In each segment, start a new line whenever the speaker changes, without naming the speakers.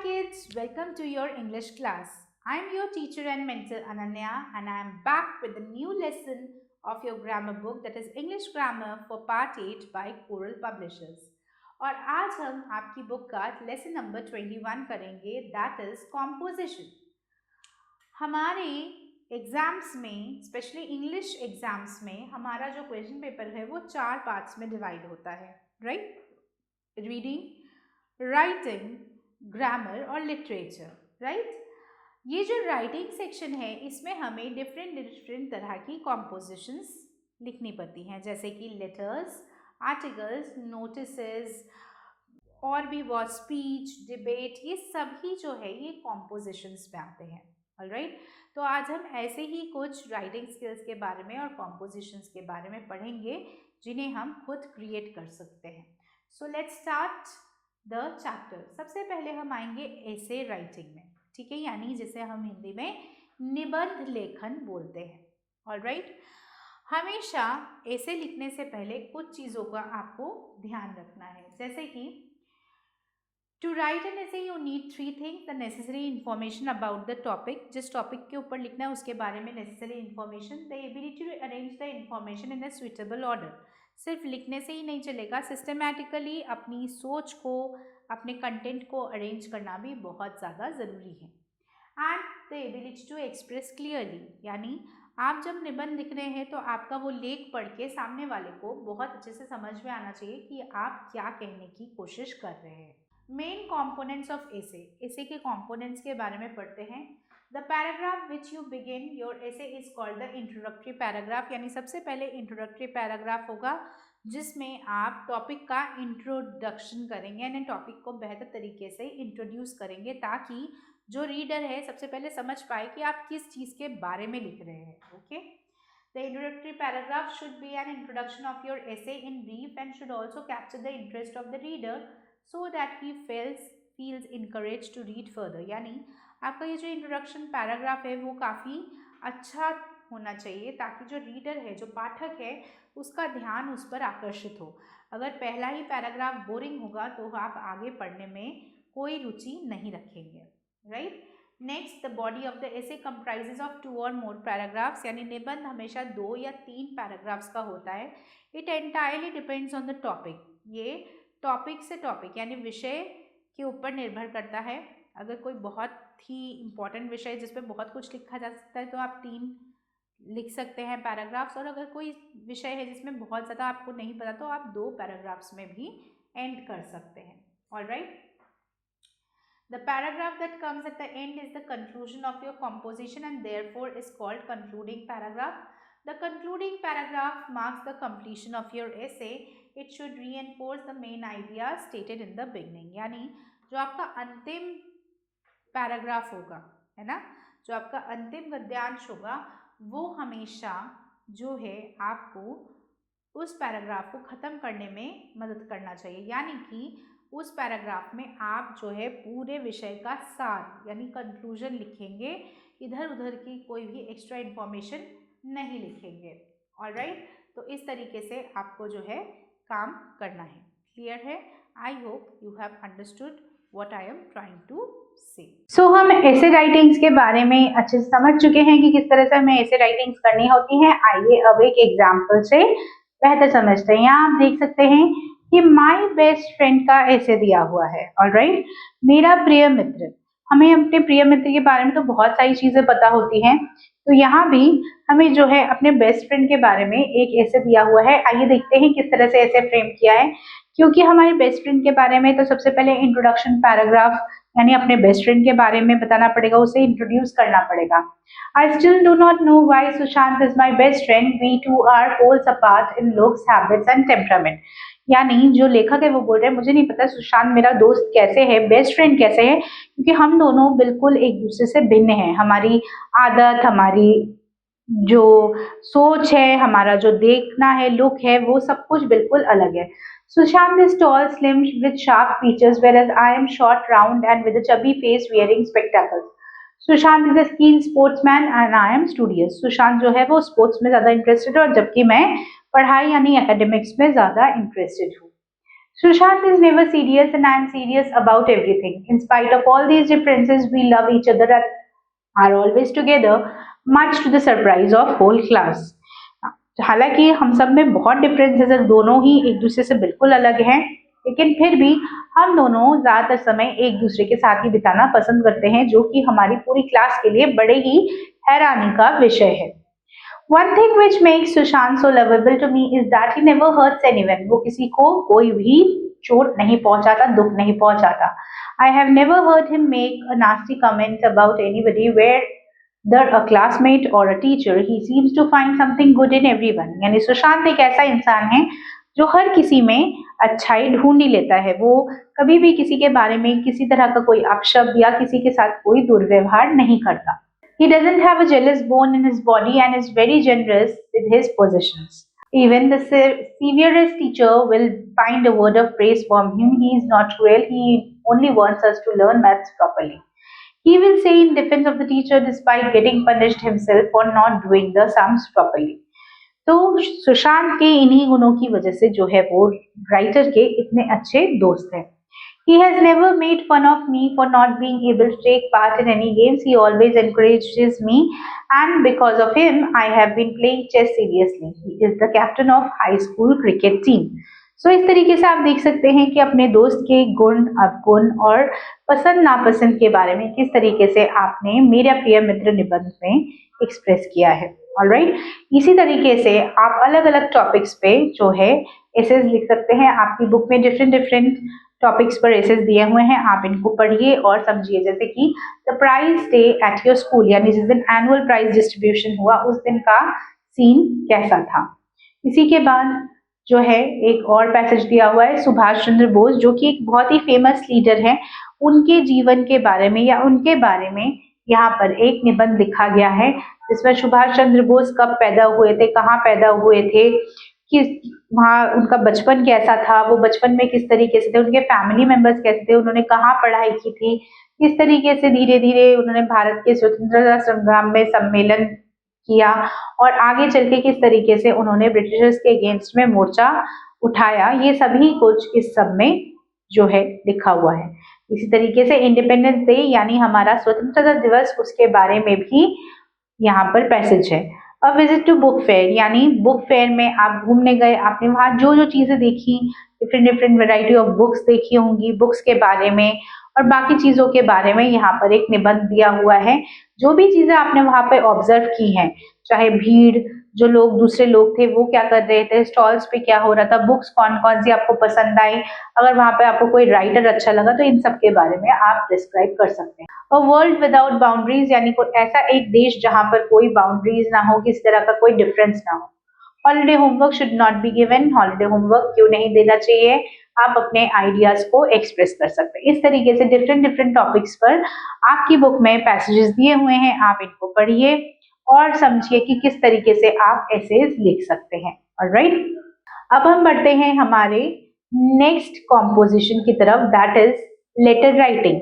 kids, welcome to your English class. I am your teacher and mentor Ananya and I am back with a new lesson of your grammar book that is English Grammar for Part 8 by Coral Publishers. और आज हम आपकी book का lesson number 21 करेंगे that is composition. हमारे exams में specially English exams में हमारा जो क्वेश्चन पेपर है वो 4 पार्ट्स में डिवाइड होता है, राइट? रीडिंग, राइटिंग, ग्रामर और लिटरेचर, राइट? ये जो राइटिंग सेक्शन है इसमें हमें डिफरेंट तरह की कॉम्पोजिशंस लिखनी पड़ती हैं, जैसे कि लेटर्स, आर्टिकल्स, नोटिसेस और भी बहुत स्पीच, डिबेट, ये सभी जो है ये कॉम्पोजिशंस में आते हैं। ऑलराइट, तो आज हम ऐसे ही कुछ राइटिंग स्किल्स के बारे में और कॉम्पोजिशंस के बारे में पढ़ेंगे जिन्हें हम खुद क्रिएट कर सकते हैं। So let's start the chapter. सबसे पहले हम आएंगे ऐसे राइटिंग में, ठीक है, यानी जिसे हम हिंदी में निबंध लेखन बोलते हैं। ऑलराइट, हमेशा ऐसे लिखने से पहले कुछ चीज़ों का आपको ध्यान रखना है, जैसे कि to write an essay you need 3 things: the necessary information about the topic, जिस टॉपिक के ऊपर लिखना है उसके बारे में necessary information, the ability to arrange the information in a suitable order, सिर्फ लिखने से ही नहीं चलेगा, सिस्टमैटिकली अपनी सोच को, अपने कंटेंट को अरेंज करना भी बहुत ज़्यादा ज़रूरी है। And the ability to express clearly, यानी आप जब निबंध लिख रहे हैं तो आपका वो लेख पढ़ के सामने वाले को बहुत अच्छे से समझ में आना चाहिए कि आप क्या कहने की कोशिश कर रहे हैं। मेन कॉम्पोनेंट्स ऑफ एसे के कॉम्पोनेंट्स के बारे में पढ़ते हैं। The paragraph which you begin your essay is called the introductory paragraph, यानी सबसे पहले इंट्रोडक्टरी पैराग्राफ होगा जिसमें आप टॉपिक का इंट्रोडक्शन करेंगे, यानी टॉपिक को बेहतर तरीके से इंट्रोड्यूस करेंगे ताकि जो रीडर है सबसे पहले समझ पाए कि आप किस चीज़ के बारे में लिख रहे हैं। Okay, the introductory paragraph should be an introduction of your essay in brief and should also capture the interest of the reader so that he feels encouraged to read further, यानी आपका ये जो इंट्रोडक्शन पैराग्राफ है वो काफ़ी अच्छा होना चाहिए ताकि जो रीडर है, जो पाठक है, उसका ध्यान उस पर आकर्षित हो। अगर पहला ही पैराग्राफ बोरिंग होगा तो आप आगे पढ़ने में कोई रुचि नहीं रखेंगे, right? Next, the body of the essay comprises of 2 और मोर पैराग्राफ्स, यानी निबंध हमेशा 2 या 3 पैराग्राफ्स का होता है। It entirely depends on the topic, ये टॉपिक से टॉपिक यानी विषय के ऊपर निर्भर करता है। अगर कोई बहुत ही इम्पॉर्टेंट विषय है जिसपे बहुत कुछ लिखा जा सकता है तो आप 3 लिख सकते हैं पैराग्राफ्स, और अगर कोई विषय है जिसमें बहुत ज़्यादा आपको नहीं पता तो आप 2 पैराग्राफ्स में भी एंड कर सकते हैं। Alright, the paragraph that comes at the end is the conclusion of your composition and therefore is called concluding paragraph. The concluding paragraph marks the completion of your essay. It should reinforce the main idea stated in the beginning. यानी जो आपका अंतिम paragraph होगा, है ना, जो आपका अंतिम गद्यांश होगा वो हमेशा जो है आपको उस पैराग्राफ को ख़त्म करने में मदद करना चाहिए, यानी कि उस पैराग्राफ में आप जो है पूरे विषय का सार यानी कंक्लूजन लिखेंगे, इधर उधर की कोई भी एक्स्ट्रा इन्फॉर्मेशन नहीं लिखेंगे। ऑलराइट, तो इस तरीके से आपको जो है काम करना है। क्लियर है? I hope you have understood what I am trying to say. So हम ऐसे राइटिंग्स के बारे में अच्छे से समझ चुके हैं कि किस तरह से हमें ऐसे राइटिंग्स करनी होती हैं। आइए अब एक एग्जाम्पल से बेहतर समझते हैं। यहाँ आप देख सकते हैं कि माई बेस्ट फ्रेंड का ऐसे दिया हुआ है। ऑलराइट, मेरा प्रिय मित्र। हमें अपने प्रिय मित्र के बारे में तो बहुत सारी चीजें पता होती हैं, तो यहाँ भी हमें जो है अपने बेस्ट फ्रेंड के बारे में एक ऐसे दिया हुआ है। आइए देखते हैं किस तरह से ऐसे फ्रेम किया है। क्योंकि हमारे बेस्ट फ्रेंड के बारे में तो सबसे पहले इंट्रोडक्शन पैराग्राफ यानी अपने बेस्ट फ्रेंड के बारे में बताना पड़ेगा, उसे इंट्रोड्यूस करना पड़ेगा। I still do not know why Sushant is my best friend, we two are poles apart in looks, habits and temperament. यानी जो लेखक है वो बोल रहे हैं मुझे नहीं पता सुशांत मेरा दोस्त कैसे है, बेस्ट फ्रेंड कैसे है, क्योंकि हम दोनों बिल्कुल एक दूसरे से भिन्न हैं। हमारी आदत, हमारी जो सोच है, हमारा जो देखना है, लुक है, वो सब कुछ बिल्कुल अलग है। Sushant is tall, slim with sharp features, whereas I am short, round and with a chubby face wearing spectacles. Sushant is a keen sportsman and I am studious. Sushant जो है वो स्पोर्ट्स में ज्यादा इंटरेस्टेड है और जबकि मैं पढ़ाई यानी एकेडमिक्स में ज्यादा इंटरेस्टेड हूँ। Sushant is never serious and I am serious about everything. In spite of all these differences, we love each other and are always together, much to the surprise of whole class. हालांकि हम सब में बहुत differences है, दोनों ही एक दूसरे से बिल्कुल अलग हैं, लेकिन फिर भी हम दोनों ज्यादातर समय एक दूसरे के साथ ही बिताना पसंद करते हैं, जो कि हमारी पूरी क्लास के लिए बड़े ही हैरानी का विषय है। One thing which makes Sushant so lovable to me is that he never hurts anyone. वो किसी को कोई भी चोट नहीं पहुंचाता, दुख नहीं पहुंचाता। I have never heard him make a nasty comment about anybody, whether a classmate or a teacher. He seems to find something good in everyone. यानी सुशांत एक ऐसा इंसान है जो हर किसी में अच्छाई ढूंढ ही लेता है। वो कभी भी किसी के बारे में किसी तरह का कोई अपशब्द या किसी के साथ कोई दुर्व्यवहार नहीं करता। He doesn't have a jealous bone in his body and is very generous with his possessions. Even the severest teacher will find a word of praise from him. He is not cruel. He only wants us to learn maths properly. He will say in defense of the teacher despite getting punished himself for not doing the sums properly. तो सुशांत के इन्हीं गुणों की वजह से जो है वो राइटर के इतने अच्छे दोस्त हैं। He has never made fun of me for not being able to take part in any games. He always encourages me, and because of him, I have been playing chess seriously. He is the captain of high school cricket team. So इस तरीके से आप देख सकते हैं कि अपने दोस्त के गुण, अवगुण और पसंद नापसंद के बारे में किस तरीके से आपने मेरा प्रिय मित्र निबंध में एक्सप्रेस किया है। ऑलराइट, इसी तरीके से आप अलग अलग टॉपिक्स पे जो है एसेज लिख सकते हैं। आपकी बुक में डिफरेंट टॉपिक्स पर एसेज दिए हुए हैं, आप इनको पढ़िए और समझिए। जैसे कि the prize day at your school, यानी जिस दिन एनुअल प्राइज डिस्ट्रीब्यूशन हुआ उस दिन का सीन कैसा था। इसी के बाद जो है एक और पैसेज दिया हुआ है सुभाष चंद्र बोस, जो कि एक बहुत ही फेमस लीडर है, उनके जीवन के बारे में या उनके बारे में यहाँ पर एक निबंध लिखा गया है, जिसमें सुभाष चंद्र बोस कब पैदा हुए थे, कहाँ पैदा हुए थे, कि वहाँ उनका बचपन कैसा था, वो बचपन में किस तरीके से थे, उनके फैमिली मेंबर्स कैसे थे, उन्होंने कहाँ पढ़ाई की थी, किस तरीके से धीरे धीरे उन्होंने भारत के स्वतंत्रता संग्राम में सम्मेलन किया और आगे चल के किस तरीके से उन्होंने ब्रिटिशर्स के अगेंस्ट में मोर्चा उठाया। ये सभी कुछ इस सब में जो है लिखा हुआ है। इसी तरीके से इंडिपेंडेंस डे यानी हमारा स्वतंत्रता दिवस, उसके बारे में भी यहाँ पर पैसेज है। A visit to book fair, यानी बुक फेयर में आप घूमने गए, आपने वहाँ जो जो चीजें देखी, डिफरेंट वैरायटी ऑफ बुक्स देखी होंगी, बुक्स के बारे में और बाकी चीजों के बारे में यहाँ पर एक निबंध दिया हुआ है। जो भी चीजें आपने वहाँ पे ऑब्जर्व की हैं, चाहे भीड़, जो लोग दूसरे लोग थे वो क्या कर रहे थे, स्टॉल्स पे क्या हो रहा था, बुक्स कौन कौन सी आपको पसंद आई, अगर वहाँ पे आपको कोई राइटर अच्छा लगा तो इन सब के बारे में आप डिस्क्राइब कर सकते हैं। अ वर्ल्ड विदाउट बाउंड्रीज, यानी कोई ऐसा एक देश जहाँ पर कोई बाउंड्रीज ना हो, किसी तरह का कोई डिफरेंस ना हो। Holiday homework should not be given, holiday homework क्यों नहीं देना चाहिए, आप अपने आइडियाज को एक्सप्रेस कर सकते हैं। इस तरीके से डिफरेंट टॉपिक्स पर आपकी बुक में पैसेजेस दिए हुए हैं, आप इनको पढ़िए और समझिए कि किस तरीके से आप एसेज लिख सकते हैं। ऑलराइट, अब हम बढ़ते हैं हमारे नेक्स्ट कॉम्पोजिशन की तरफ, दैट इज लेटर राइटिंग।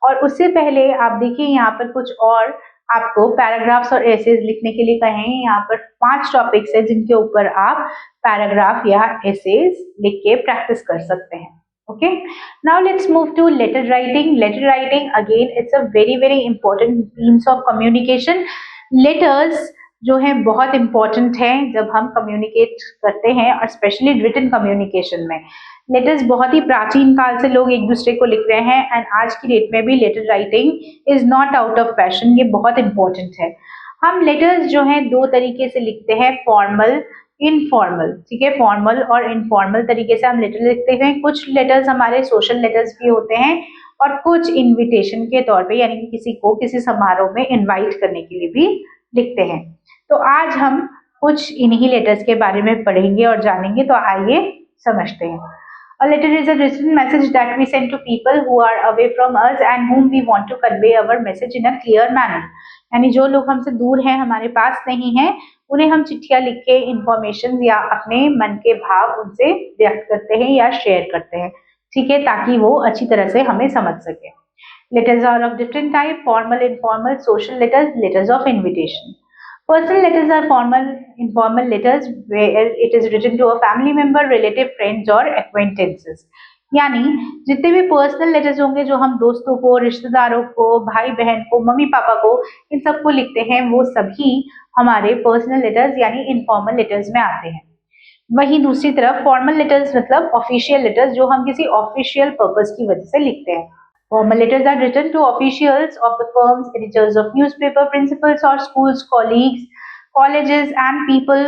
और उससे पहले आप देखिए यहाँ पर कुछ और आपको पैराग्राफ्स और एसेज लिखने के लिए कहे हैं। यहाँ पर 5 टॉपिक्स है जिनके ऊपर आप पैराग्राफ या एसेज लिख के प्रैक्टिस कर सकते हैं। Okay, now let's move to letter writing. Letter writing again it's a very important means of communication. Letters जो है बहुत इंपॉर्टेंट है जब हम कम्युनिकेट करते हैं और स्पेशली रिटन कम्युनिकेशन में। लेटर्स बहुत ही प्राचीन काल से लोग एक दूसरे को लिख रहे हैं एंड आज की डेट में भी letter writing is not out of fashion, ये बहुत इंपॉर्टेंट है। हम लेटर्स जो हैं 2 तरीके से लिखते हैं, फॉर्मल, इनफॉर्मल। ठीक है, फॉर्मल और इनफॉर्मल तरीके से हम लेटर लिखते हैं। कुछ लेटर्स हमारे सोशल लेटर्स भी होते हैं और कुछ इन्विटेशन के तौर पे, यानी कि किसी को किसी समारोह में इनवाइट करने के लिए भी लिखते हैं। तो आज हम कुछ इन्हीं लेटर्स के बारे में पढ़ेंगे और जानेंगे, तो आइए समझते हैं। A letter is a written message that we send to people who are away from us and whom we want to convey our message in a clear manner. यानी जो लोग हमसे दूर हैं, हमारे पास नहीं हैं, उन्हें हम चिट्ठियां लिख के इंफॉर्मेशन या अपने मन के भाव उनसे व्यक्त करते हैं या शेयर करते हैं। ठीक है, ताकि वो अच्छी तरह से हमें समझ सके। Letters are of different type: formal, informal, social letters, letters of invitation. Personal letters are formal, informal letters where it is written to a family member, relative, friends or acquaintances. यानी जितने भी पर्सनल लेटर्स होंगे जो हम दोस्तों को, रिश्तेदारों को, भाई बहन को, मम्मी पापा को, इन सबको लिखते हैं, वो सभी हमारे पर्सनल लेटर्स यानी इनफॉर्मल लेटर्स में आते हैं। वहीं दूसरी तरफ फॉर्मल लेटर्स मतलब ऑफिशियल लेटर्स जो हम किसी ऑफिशियल पर्पस की वजह से लिखते हैं। Formal letters are written to officials of the firms, editors of newspaper, principals or schools, colleagues, colleges and people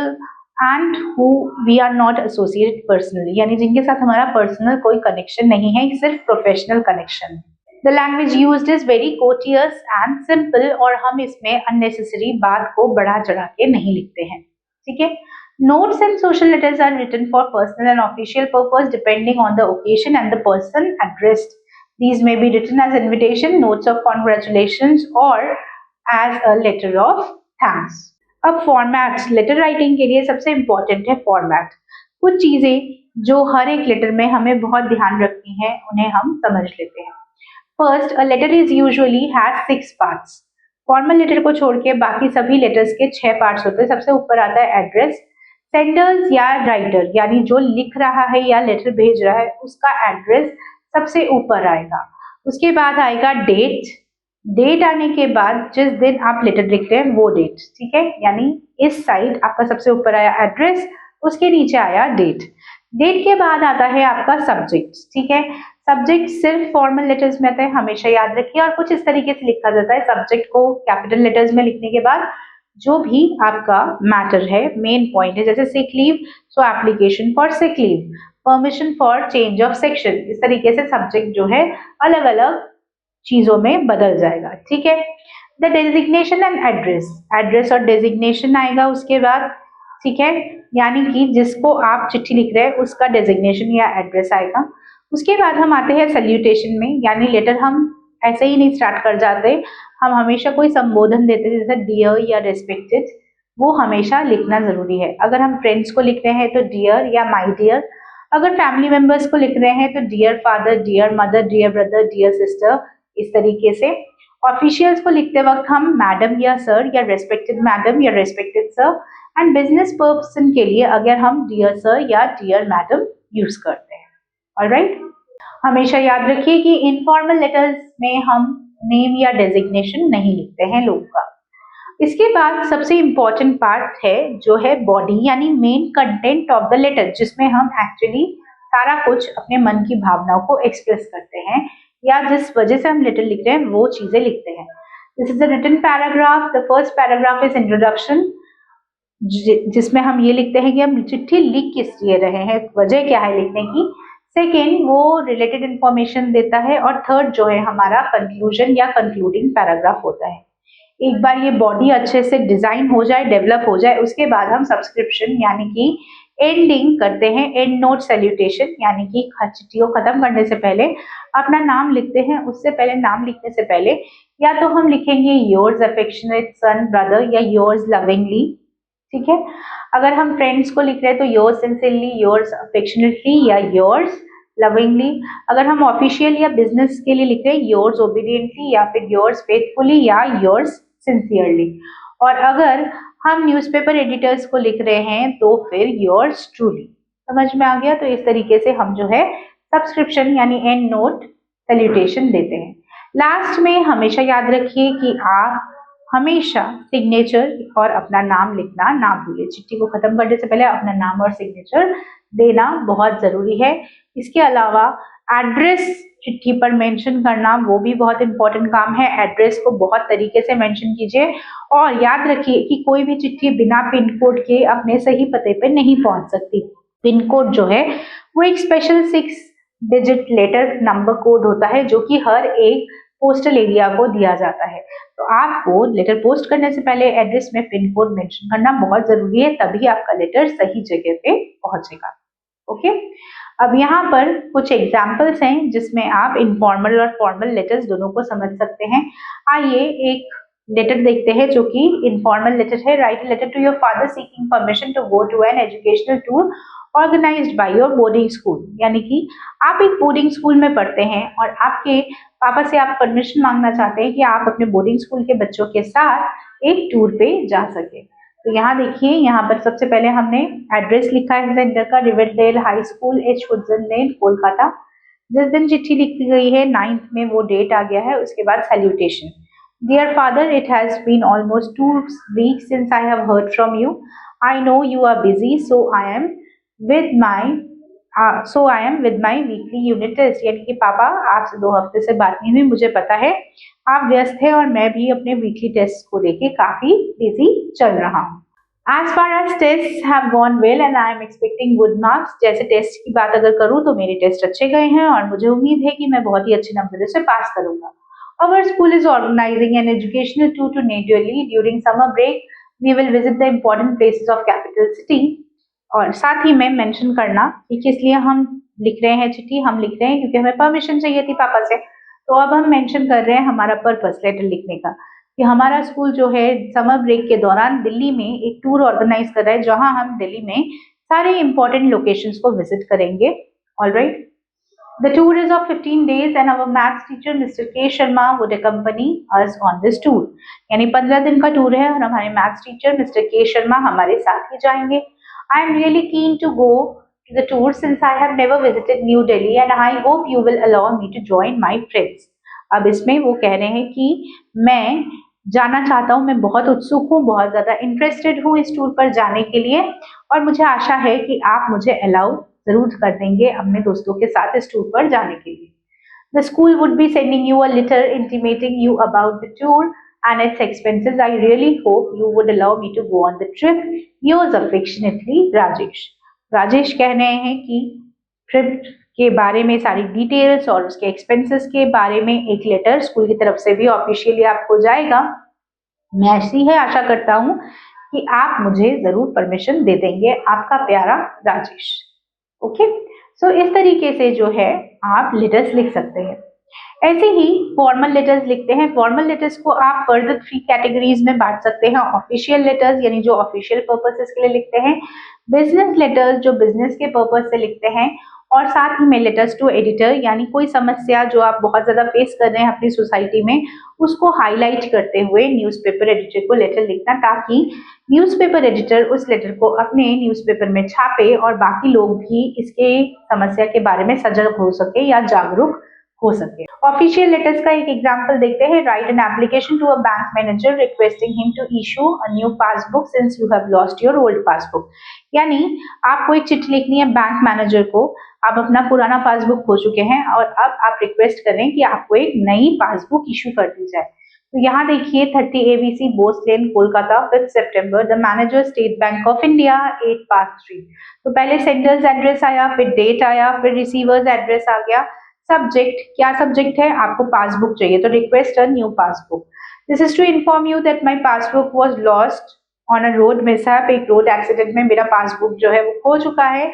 and who we are not associated personally, यानी जिनके साथ हमारा पर्सनल कोई कनेक्शन नहीं है, सिर्फ प्रोफेशनल कनेक्शन है। The language used is very courteous and simple और हम इसमें unnecessary बात को बढ़ा चढ़ा के नहीं लिखते हैं, ठीक है। Notes and social letters are written for personal and official purpose depending on the occasion and the person addressed. These may be written as invitation, notes of congratulations or as a letter of thanks. अब format, letter writing के लिए सबसे important है format. कुछ चीजें जो हर एक letter में हमें बहुत ध्यान रखनी है उन्हें हम समझ लेते हैं। First, a letter is usually has 6 parts. Formal letter को छोड़ के बाकी सभी लेटर्स के 6 पार्ट्स होते हैं। सबसे ऊपर आता है एड्रेस, सेंडर्स या राइटर यानी जो लिख रहा है या लेटर भेज रहा है उसका एड्रेस सबसे ऊपर आएगा। उसके बाद आएगा डेट, डेट आने के बाद जिस दिन आप लेटर लिख रहे हैं वो डेट, ठीक है। यानी इस साइड आपका सबसे ऊपर आया एड्रेस, उसके नीचे आया डेट। डेट के बाद आता है आपका सब्जेक्ट, ठीक है। सब्जेक्ट सिर्फ फॉर्मल लेटर्स में आता है, हमेशा याद रखिए। और कुछ इस तरीके से लिखा जाता है, सब्जेक्ट को कैपिटल लेटर्स में लिखने के बाद जो भी आपका मैटर है, मेन पॉइंट है, जैसे sick leave, so application for sick leave, permission for change of section, इस तरीके से सब्जेक्ट जो है अलग अलग चीजों में बदल जाएगा, ठीक है। The designation and address, address और डेजिग्नेशन आएगा उसके बाद, ठीक है। यानी कि जिसको आप चिट्ठी लिख रहे हैं उसका डेजिग्नेशन या एड्रेस आएगा। उसके बाद हम आते हैं सैल्यूटेशन में, यानी लेटर हम ऐसे ही नहीं स्टार्ट कर जाते, हम हमेशा कोई संबोधन देते हैं, जैसे डियर या रेस्पेक्टेड, वो हमेशा लिखना जरूरी है। अगर हम फ्रेंड्स को लिख रहे हैं तो डियर या माय डियर, अगर फैमिली मेंबर्स को लिख रहे हैं तो dear father, dear mother, dear brother, dear sister, इस तरीके से। ऑफिशियल्स को लिखते वक्त हम मैडम या सर या रेस्पेक्टेड मैडम या respected sir, and business person के लिए अगर हम डियर सर या डियर मैडम यूज करते हैं। ऑलराइट, हमेशा याद रखिए कि इनफॉर्मल लेटर्स में हम नेम या डेजिग्नेशन नहीं लिखते हैं लोग का। इसके बाद सबसे इम्पोर्टेंट पार्ट है जो है बॉडी यानी main content of the letter, जिसमें हम एक्चुअली सारा कुछ अपने मन की भावनाओं को एक्सप्रेस करते हैं या जिस वजह से हम लेटर लिख रहे हैं वो चीजें लिखते हैं। This is the written paragraph. The first paragraph is introduction, जिसमें हम ये लिखते हैं कि हम चिट्ठी लिख किस लिए रहे हैं, वजह क्या है लिखने की। सेकेंड, वो रिलेटेड इंफॉर्मेशन देता है। और थर्ड जो है हमारा कंक्लूजन या कंक्लूडिंग पैराग्राफ होता है। एक बार ये बॉडी अच्छे से डिजाइन हो जाए, डेवलप हो जाए, उसके बाद हम सब्सक्रिप्शन यानी कि एंडिंग करते हैं, एंड नोट सैल्यूटेशन, यानी कि चिट्ठी को खत्म करने से पहले अपना नाम लिखते हैं। उससे पहले, नाम लिखने से पहले या तो हम लिखेंगे योर्स अफेक्शनेट सन ब्रदर या योर्स लविंगली, ठीक है। अगर हम फ्रेंड्स को लिख रहे हैं तो योर्स सिंसियरली, योर्स अफेक्शनेटली या योर्स लविंगली। अगर हम ऑफिशियल या बिजनेस के लिए लिख रहे हैं योर्स ओबीडियंटली या फिर योर्स फेथफुली या योर्स सिंसियरली। और अगर हम न्यूज़पेपर एडिटर्स को लिख रहे हैं तो फिर योर्स ट्रूली। समझ में आ गया? तो इस तरीके से हम जो है सब्सक्रिप्शन यानी एंड नोट सैल्यूटेशन देते हैं। लास्ट में हमेशा याद रखिए कि आप हमेशा सिग्नेचर और अपना नाम लिखना ना भूलिए। चिट्ठी को खत्म करने से पहले अपना नाम और सिग्नेचर देना बहुत जरूरी है। इसके अलावा एड्रेस चिट्ठी पर मेंशन करना वो भी बहुत इंपॉर्टेंट काम है। एड्रेस को बहुत तरीके से मेंशन कीजिए और याद रखिए कि कोई भी चिट्ठी बिना पिन कोड के अपने सही पते पे नहीं पहुंच सकती। पिन कोड जो है वो एक special 6 digit letter number code होता है जो कि हर एक पोस्टल एरिया को दिया जाता है। तो आपको लेटर पोस्ट करने से पहले एड्रेस में पिन कोड मेंशन करना बहुत जरूरी है, तभी आपका लेटर सही जगह पे पहुंचेगा। ओके, अब यहाँ पर कुछ एग्जाम्पल्स हैं जिसमें आप इनफॉर्मल और फॉर्मल लेटर्स दोनों को समझ सकते हैं। आइए एक लेटर देखते हैं जो कि इनफॉर्मल लेटर है। Write letter to your father seeking permission to go to an educational tour organised by your boarding school, यानी कि आप एक बोर्डिंग स्कूल में पढ़ते हैं और आपके पापा से आप परमिशन मांगना चाहते हैं कि आप अपने बोर्डिंग स्कूल के बच्चों के साथ एक टूर पे जा सके। तो यहाँ देखिए, यहाँ पर सबसे पहले हमने एड्रेस लिखा है सेंटर का, रिवरडेल हाई स्कूल, एच वुडसन लेन, कोलकाता। जिस दिन चिट्ठी लिखी गई है 9th में वो डेट आ गया है। उसके बाद salutation, dear father, it has been almost 2 weeks since I have heard from you. I know you are busy, with my I am with my weekly unit test. यानी कि पापा, आपसे 2 हफ्ते से बात नहीं हुई, मुझे पता है आप व्यस्त हैं और मैं भी अपने वीकली टेस्ट को लेके काफी बिजी चल रहा हूँ। As far as tests have gone well and I am expecting good marks. जैसे टेस्ट की बात अगर करूँ तो मेरे टेस्ट अच्छे गए हैं और मुझे उम्मीद है कि मैं बहुत ही अच्छे नंबरों से पास करूंगा। Our school is organizing an educational tour to New Delhi during summer break. We will visit the important places of capital city. और साथ ही में मेंशन करना कि किस लिए हम लिख रहे हैं चिट्ठी। हम लिख रहे हैं क्योंकि हमें परमिशन चाहिए थी पापा से। तो अब हम मेंशन कर रहे हैं हमारा पर्पस लेटर लिखने का, कि हमारा स्कूल जो है समर ब्रेक के दौरान दिल्ली में एक टूर ऑर्गेनाइज कर रहा है, जहां हम दिल्ली में सारे इंपॉर्टेंट लोकेशंस को विजिट करेंगे। Alright, the tour is of 15 days and our maths teacher mister के Sharma would accompany us on this tour. यानी 15 दिन का टूर है और हमारे मैथ्स टीचर मिस्टर के शर्मा हमारे साथ ही जाएंगे। I am really keen to go to the tour since I have never visited New Delhi and I hope you will allow me to join my friends. अब इसमें वो कह रहे हैं कि मैं जाना चाहता हूँ, मैं बहुत उत्सुक हूँ, बहुत ज़्यादा इंटरेस्टेड हूँ इस टूर पर जाने के लिए और मुझे आशा है कि आप मुझे अलाउ ज़रूर कर देंगे अपने दोस्तों के साथ इस टूर पर जाने के लिए। The school would be sending you a letter intimating you about the tour and its expenses. I really hope you would allow me to go on the trip. Yours affectionately, Rajesh. Rajesh कह रहे हैं कि trip के बारे में सारी details और उसके एक्सपेंसेस के बारे में एक लेटर स्कूल की तरफ से भी ऑफिशियली आपको जाएगा। मैं ऐसी है आशा करता हूँ कि आप मुझे जरूर परमिशन दे देंगे, आपका प्यारा राजेश। ओके, सो इस तरीके से जो है आप लेटर्स लिख सकते हैं। ऐसे ही फॉर्मल लेटर्स लिखते हैं। फॉर्मल लेटर्स को आप फर्दर 3 कैटेगरीज में बांट सकते हैं। ऑफिशियल लेटर्स यानी जो ऑफिशियल पर्पसेस के लिए लिखते हैं, बिजनेस लेटर्स जो बिजनेस के पर्पस से लिखते हैं, और साथ ही में लेटर्स टू एडिटर यानी कोई समस्या जो आप बहुत ज्यादा फेस कर रहे हैं अपनी सोसाइटी में उसको हाईलाइट करते हुए न्यूज़पेपर एडिटर को लेटर लिखना, ताकि न्यूज़पेपर एडिटर उस लेटर को अपने न्यूज़पेपर में छापे और बाकी लोग भी इसके समस्या के बारे में सजग हो सके या जागरूक हो सके। ऑफिशियल लेटर्स का एक एग्जांपल देखते हैं। Write an application to a bank manager requesting him to issue a new passbook since you have lost your old passbook. यानी आपको एक चिट्ठी लिखनी है बैंक मैनेजर को, आप अपना पुराना पासबुक खो चुके हैं और अब आप रिक्वेस्ट कर रहे हैं कि आपको एक नई पासबुक इशू कर दी जाए। तो यहाँ देखिए 30 ABC Bose lane Kolkata 5 September, the manager state bank of India 8 park street. तो पहले सेंडर्स एड्रेस आया, फिर डेट आया, फिर रिसीवर्स एड्रेस आ गया। सब्जेक्ट, क्या सब्जेक्ट है, आपको पासबुक चाहिए तो request a new passbook. This is to inform you that my passbook was lost on a road mishap. एक रोड एक्सीडेंट में मेरा पासबुक जो है वो खो चुका है।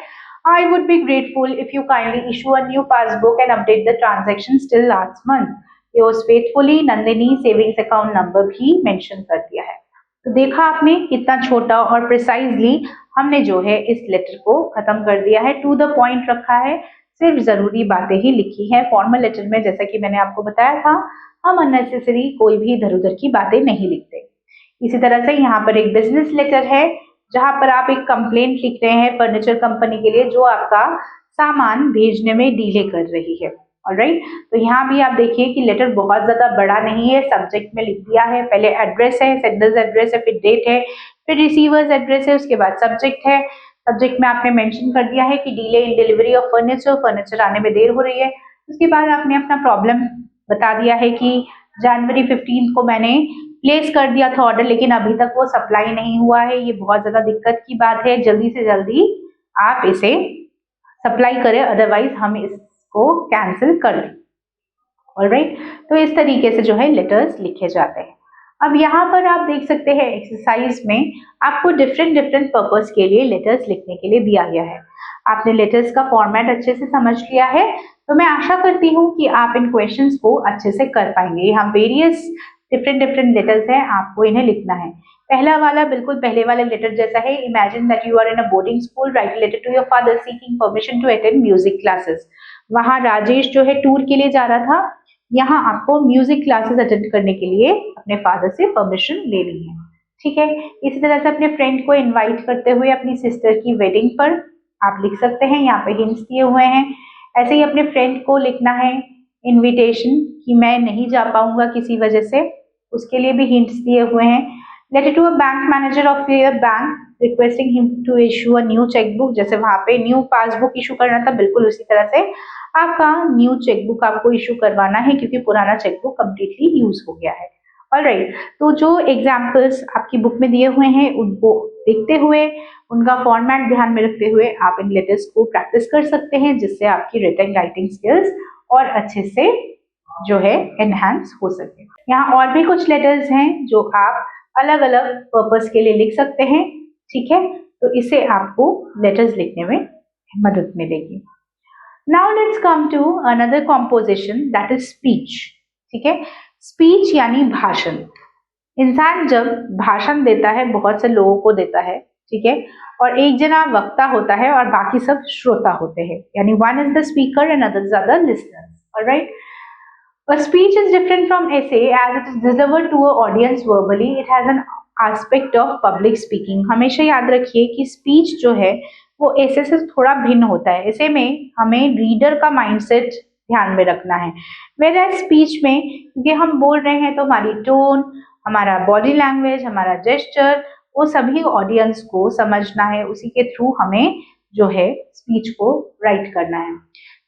I would be grateful if you kindly issue a new passbook and update the transaction till last month. Yours faithfully Nandini savings account number भी मेंशन कर दिया है। तो देखा आपने कितना छोटा और प्रिसाइजली हमने जो है इस लेटर को खत्म कर दिया है, टू द पॉइंट रखा है, सिर्फ जरूरी बातें ही लिखी है। फॉर्मल लेटर में जैसा कि मैंने आपको बताया था हम अननेसेसरी कोई भी इधर उधर की बातें नहीं लिखते। इसी तरह से यहाँ पर एक बिजनेस लेटर है जहां पर आप एक कंप्लेंट लिख रहे हैं फर्नीचर कंपनी के लिए जो आपका सामान भेजने में डिले कर रही है। ऑलराइट, तो यहाँ भी आप देखिए कि लेटर बहुत ज्यादा बड़ा नहीं है। सब्जेक्ट में लिख दिया है, पहले एड्रेस है, सेंडर्स एड्रेस है, फिर डेट है, फिर रिसीवर्स एड्रेस है, उसके बाद सब्जेक्ट है। सब्जेक्ट में आपने मेंशन कर दिया है कि delay in delivery of furniture, furniture आने में देर हो रही है। उसके बाद आपने अपना प्रॉब्लम बता दिया है कि जनवरी 15 को मैंने प्लेस कर दिया था ऑर्डर, लेकिन अभी तक वो सप्लाई नहीं हुआ है, ये बहुत ज्यादा दिक्कत की बात है, जल्दी से जल्दी आप इसे सप्लाई करें, अदरवाइज हम इसको कैंसिल कर दें। ऑलराइट, तो इस तरीके से जो है लेटर्स लिखे जाते हैं। अब यहाँ पर आप देख सकते हैं एक्सरसाइज में आपको डिफरेंट पर्पस के लिए लेटर्स लिखने के लिए दिया गया है। आपने लेटर्स का फॉर्मेट अच्छे से समझ लिया है, तो मैं आशा करती हूँ कि आप इन क्वेश्चंस को अच्छे से कर पाएंगे। यहाँ वेरियस डिफरेंट लेटर्स हैं, आपको इन्हें लिखना है। पहला वाला बिल्कुल पहले वाले लेटर जैसा है। Imagine that you are in a boarding school, right letter to your father seeking permission to attend music classes. वहां राजेश जो है टूर के लिए जा रहा था, यहाँ आपको म्यूजिक क्लासेस अटेंड करने के लिए अपने फादर से परमिशन लेनी है। ठीक है। इसी तरह से अपने फ्रेंड को इनवाइट करते हुए अपनी सिस्टर की वेडिंग पर आप लिख सकते हैं, यहाँ पे हिंट्स दिए हुए हैं। ऐसे ही अपने फ्रेंड को लिखना है इनविटेशन कि मैं नहीं जा पाऊंगा किसी वजह से, उसके लिए भी हिंट्स दिए हुए हैं। Letter to a bank manager of your bank requesting him to issue a new chequebook, जैसे वहां पे न्यू पासबुक इशू करना था, बिल्कुल उसी तरह से आपका न्यू चेकबुक आपको इशू करवाना है क्योंकि पुराना चेकबुक कंप्लीटली यूज हो गया है। ऑलराइट, तो जो एग्जाम्पल्स आपकी बुक में दिए हुए हैं उनको देखते हुए, उनका फॉर्मेट ध्यान में रखते हुए आप इन लेटर्स को प्रैक्टिस कर सकते हैं, जिससे आपकी रिटन राइटिंग स्किल्स और अच्छे से जो है एनहांस हो सके। यहाँ और भी कुछ लेटर्स हैं जो आप अलग अलग पर्पस के लिए लिख सकते हैं, ठीक है, तो इससे आपको लेटर्स लिखने में मदद मिलेगी। Now let's come to another composition that is speech, ठीक है। स्पीच यानी भाषण। इंसान जब भाषण देता है बहुत से लोगों को देता है, ठीक है, और एक जना वक्ता होता है और बाकी सब श्रोता होते हैं, यानी one is the speaker and others are the listeners. Alright, a speech is different from essay as it is delivered to a audience verbally. It has an aspect of public speaking. हमेशा याद रखिए कि speech जो है वो ऐसे से थोड़ा भिन्न होता है। ऐसे में हमें रीडर का माइंडसेट ध्यान में रखना है, वेयर स्पीच में क्योंकि हम बोल रहे हैं तो हमारी टोन, हमारा बॉडी लैंग्वेज, हमारा जेस्चर, वो सभी ऑडियंस को समझना है, उसी के थ्रू हमें जो है स्पीच को राइट करना है।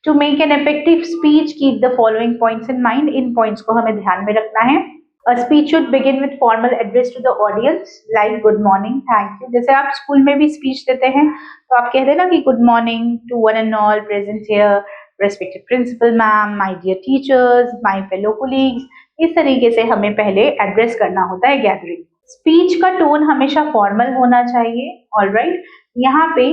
To make an effective speech, keep the following points in mind. In points को हमें ध्यान में रखना है। A speech should begin with formal address to the audience, like good morning, thank you. जैसे आप स्कूल में भी स्पीच देते हैं तो आप कह देना कि good morning to one and all present here, respected principal ma'am, my dear teachers, my fellow colleagues. इस तरीके से हमें पहले एड्रेस करना होता है गैदरिंग। स्पीच का टोन हमेशा फॉर्मल होना चाहिए। ऑलराइट, यहाँ पे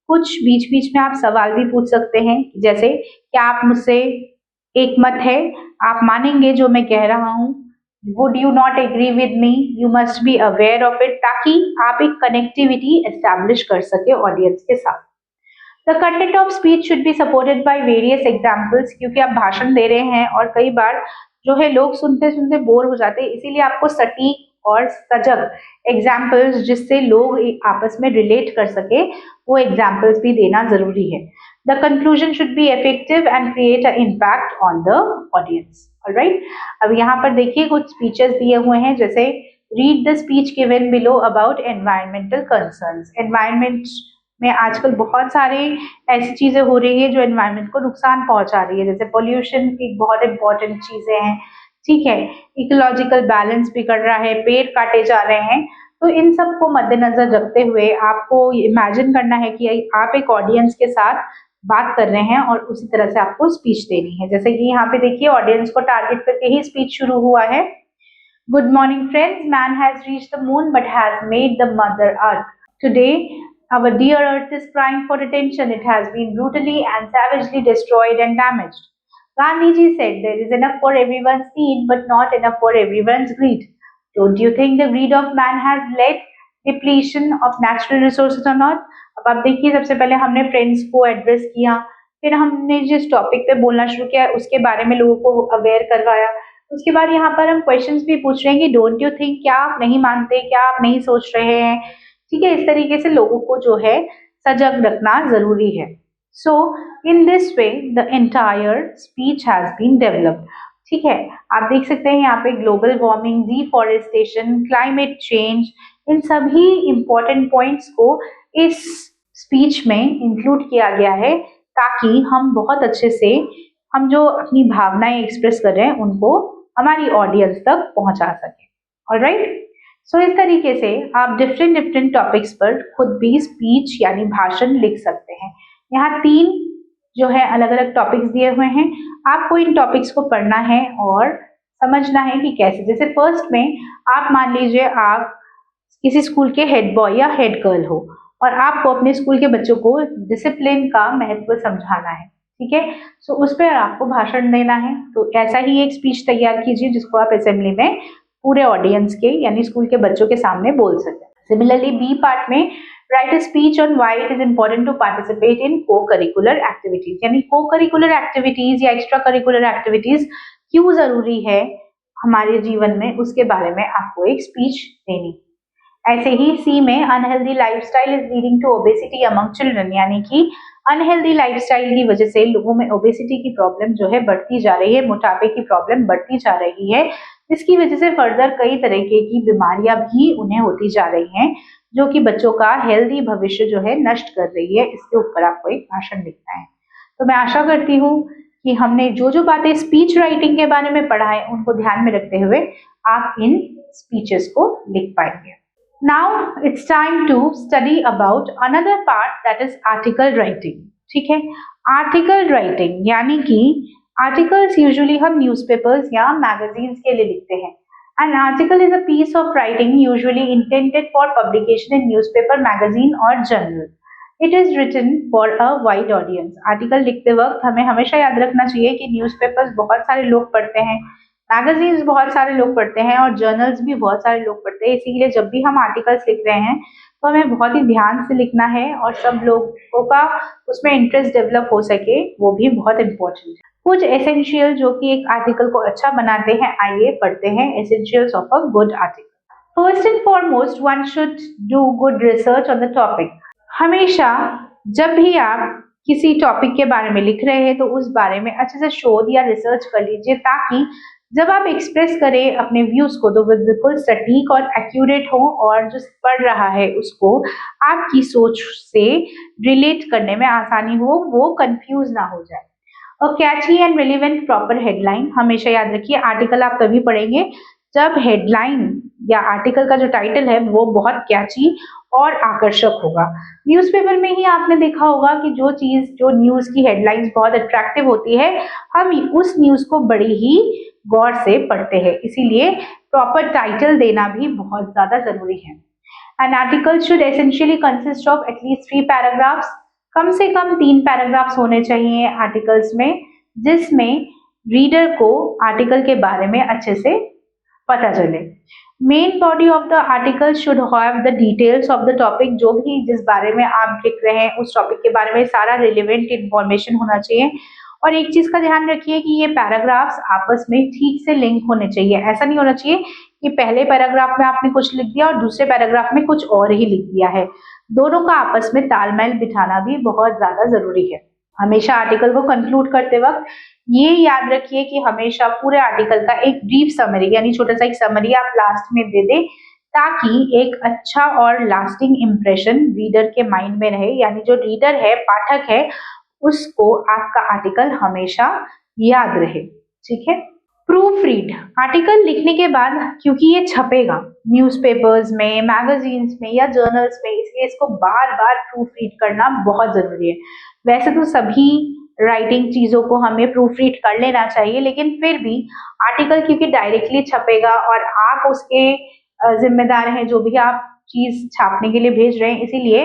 कुछ बीच बीच में आप सवाल भी पूछ सकते हैं, जैसे क्या आप मुझसे एक मत है, आप मानेंगे जो मैं कह रहा हूँ, would you not agree with me, you must be aware of it, ताकि आप एक कनेक्टिविटी एस्टैब्लिश कर सके ऑडियंस के साथ। The content of speech should be supported by various examples, क्योंकि आप भाषण दे रहे हैं और कई बार जो है लोग सुनते सुनते बोर हो जाते हैं, इसीलिए आपको सटीक और सजग एग्जाम्पल्स जिससे लोग आपस में रिलेट कर सके वो एग्जाम्पल्स भी देना जरूरी है। The conclusion should be effective and create a impact on the audience. Alright, अब यहाँ पर देखिए कुछ स्पीचेस दिए हुए हैं, जैसे read the speech given below about environmental concerns. Environment में आजकल बहुत सारे ऐसी चीजें हो रही है जो एनवायरमेंट को नुकसान पहुंचा रही है, जैसे पोल्यूशन एक बहुत इंपॉर्टेंट चीजें हैं, ठीक है, इकोलॉजिकल बैलेंस बिगड़ रहा है, पेड़ काटे जा रहे हैं, तो इन सब को मद्देनजर रखते हुए आपको इमेजिन करना है कि आप एक ऑडियंस के साथ बात कर रहे हैं और उसी तरह से आपको स्पीच देनी है। जैसे कि यहाँ पे देखिए ऑडियंस को टारगेट करके ही स्पीच शुरू हुआ है। Good morning friends, man has reached the moon but has made the mother earth. Today our dear earth is crying for attention. It has been brutally and savagely destroyed and damaged. Gandhiji said there is enough for everyone's need but not enough for everyone's greed. Don't you think the greed of man has led depletion of natural resources or not? अब आप देखिए, सबसे पहले हमने friends को address किया, फिर हमने जिस टॉपिक पे बोलना शुरू किया उसके बारे में लोगों को अवेयर करवाया, उसके बाद यहाँ पर हम क्वेश्चंस भी पूछ रहे हैं कि डोंट यू थिंक, क्या आप नहीं मानते, क्या आप नहीं सोच रहे हैं, ठीक है। इस तरीके से लोगों को जो है सजग रखना जरूरी है। So in this way the entire speech has been developed, ठीक है। आप देख सकते हैं यहाँ पे global warming, deforestation, climate change, इन सभी इंपॉर्टेंट पॉइंट्स को इस स्पीच में इंक्लूड किया गया है ताकि हम बहुत अच्छे से हम जो अपनी भावनाएं एक्सप्रेस कर रहे हैं उनको हमारी ऑडियंस तक पहुंचा सके। ऑलराइट, सो इस तरीके से आप डिफरेंट टॉपिक्स पर खुद भी स्पीच यानी भाषण लिख सकते हैं। यहाँ 3 जो है अलग अलग टॉपिक्स दिए हुए हैं, आपको इन टॉपिक्स को पढ़ना है और समझना है कि कैसे। जैसे फर्स्ट में आप मान लीजिए आप किसी स्कूल के हेड बॉय या हेड गर्ल हो और आपको अपने स्कूल के बच्चों को डिसिप्लिन का महत्व समझाना है, ठीक है। सो उस पर आपको भाषण देना है, तो ऐसा ही एक स्पीच तैयार कीजिए जिसको आप असेंबली में पूरे ऑडियंस के यानी स्कूल के बच्चों के सामने बोल सकें। सिमिलरली बी पार्ट में write a speech on why it is important to participate in co curricular activities, यानी को करिकुलर एक्टिविटीज या एक्स्ट्रा करिकुलर एक्टिविटीज क्यों जरूरी है हमारे जीवन में, उसके बारे में आपको एक स्पीच देनी। ऐसे ही सी में unhealthy lifestyle is leading to obesity among children, यानी कि अनहेल्दी लाइफस्टाइल की वजह से लोगों में ओबेसिटी की प्रॉब्लम जो है बढ़ती जा रही है, मोटापे की प्रॉब्लम बढ़ती जा रही है, जिसकी वजह से फर्दर कई तरीके की बीमारियां भी उन्हें होती जा रही हैं, जो कि बच्चों का हेल्दी भविष्य जो है नष्ट कर रही है। इसके ऊपर आपको एक भाषण लिखना है। तो मैं आशा करती हूँ कि हमने जो जो बातें स्पीच राइटिंग के बारे में पढ़ा है उनको ध्यान में रखते हुए आप इन स्पीचेस को लिख पाएंगे। Now it's time to study about another part, that is article writing. ठीक है, आर्टिकल राइटिंग यानी कि आर्टिकल्स यूजुअली हम न्यूज़पेपर्स या मैगजीन्स के लिए लिखते हैं। An article is a piece of writing usually intended for publication in newspaper, magazine or journal. It is written for a wide audience. Article लिखते वक्त हमें हमेशा याद रखना चाहिए कि न्यूज़पेपर्स बहुत सारे लोग पढ़ते हैं, मैगजीन्स बहुत सारे लोग पढ़ते हैं और जर्नल्स भी बहुत सारे लोग पढ़ते हैं। इसीलिए जब भी हम आर्टिकल्स लिख रहे हैं तो हमें बहुत ही ध्यान से लिखना है और सब लोगों का उसमें इंटरेस्ट डेवलप हो सके, वो भी बहुत इम्पोर्टेंट है। कुछ एसेंशियल जो कि एक आर्टिकल को अच्छा बनाते हैं, आइए पढ़ते हैं essentials of a good article. First and foremost, one should do good research on the topic. हमेशा जब भी आप किसी टॉपिक के बारे में लिख रहे हैं तो उस बारे में अच्छे से शोध या रिसर्च कर लीजिए, ताकि जब आप एक्सप्रेस करें अपने व्यूज को तो वो बिल्कुल सटीक और एक्यूरेट हो और जो पढ़ रहा है उसको आपकी सोच से रिलेट करने में आसानी हो, वो कंफ्यूज ना हो जाए। और कैची एंड रिलेवेंट प्रॉपर हेडलाइन, हमेशा याद रखिए आर्टिकल आप तभी पढ़ेंगे जब हेडलाइन या आर्टिकल का जो टाइटल है वो बहुत कैची और आकर्षक होगा। न्यूज़पेपर में ही आपने देखा होगा कि जो न्यूज़ की हेडलाइंस बहुत अट्रैक्टिव होती है, हम उस न्यूज़ को बड़ी ही गौर से पढ़ते हैं, इसीलिए प्रॉपर टाइटल देना भी बहुत ज्यादा जरूरी है। An article should essentially consist of at least 3 paragraphs, कम से कम 3 पैराग्राफ्स होने चाहिए आर्टिकल्स में, जिसमें रीडर को आर्टिकल के बारे में अच्छे से पता चले। Main body of the article should have the details of the topic, जो भी जिस बारे में आप लिख रहे हैं उस टॉपिक के बारे में सारा रिलेवेंट इंफॉर्मेशन होना चाहिए। और एक चीज का ध्यान रखिए कि ये पैराग्राफ्स आपस में ठीक से लिंक होने चाहिए। ऐसा नहीं होना चाहिए कि पहले पैराग्राफ में आपने कुछ लिख दिया और दूसरे पैराग्राफ में कुछ और ही लिख दिया है। दोनों का आपस में तालमेल बिठाना भी बहुत ज्यादा जरूरी है। हमेशा आर्टिकल को कंक्लूड करते वक्त ये याद रखिए कि हमेशा पूरे आर्टिकल का एक ब्रीफ समरी यानी छोटा सा एक समरी आप लास्ट में दे दें, ताकि एक अच्छा और लास्टिंग इम्प्रेशन रीडर के माइंड में रहे, यानी जो रीडर है, पाठक है, उसको आपका आर्टिकल हमेशा याद रहे। ठीक है। प्रूफ रीड, आर्टिकल लिखने के बाद क्योंकि ये छपेगा न्यूज़पेपर्स में, मैगजीन्स में या जर्नल्स में, इसलिए इसको बार बार प्रूफ रीड करना बहुत जरूरी है। वैसे तो सभी राइटिंग चीजों को हमें प्रूफ रीड कर लेना चाहिए, लेकिन फिर भी आर्टिकल क्योंकि डायरेक्टली छपेगा और आप उसके जिम्मेदार हैं, जो भी आप चीज छापने के लिए भेज रहे हैं, इसीलिए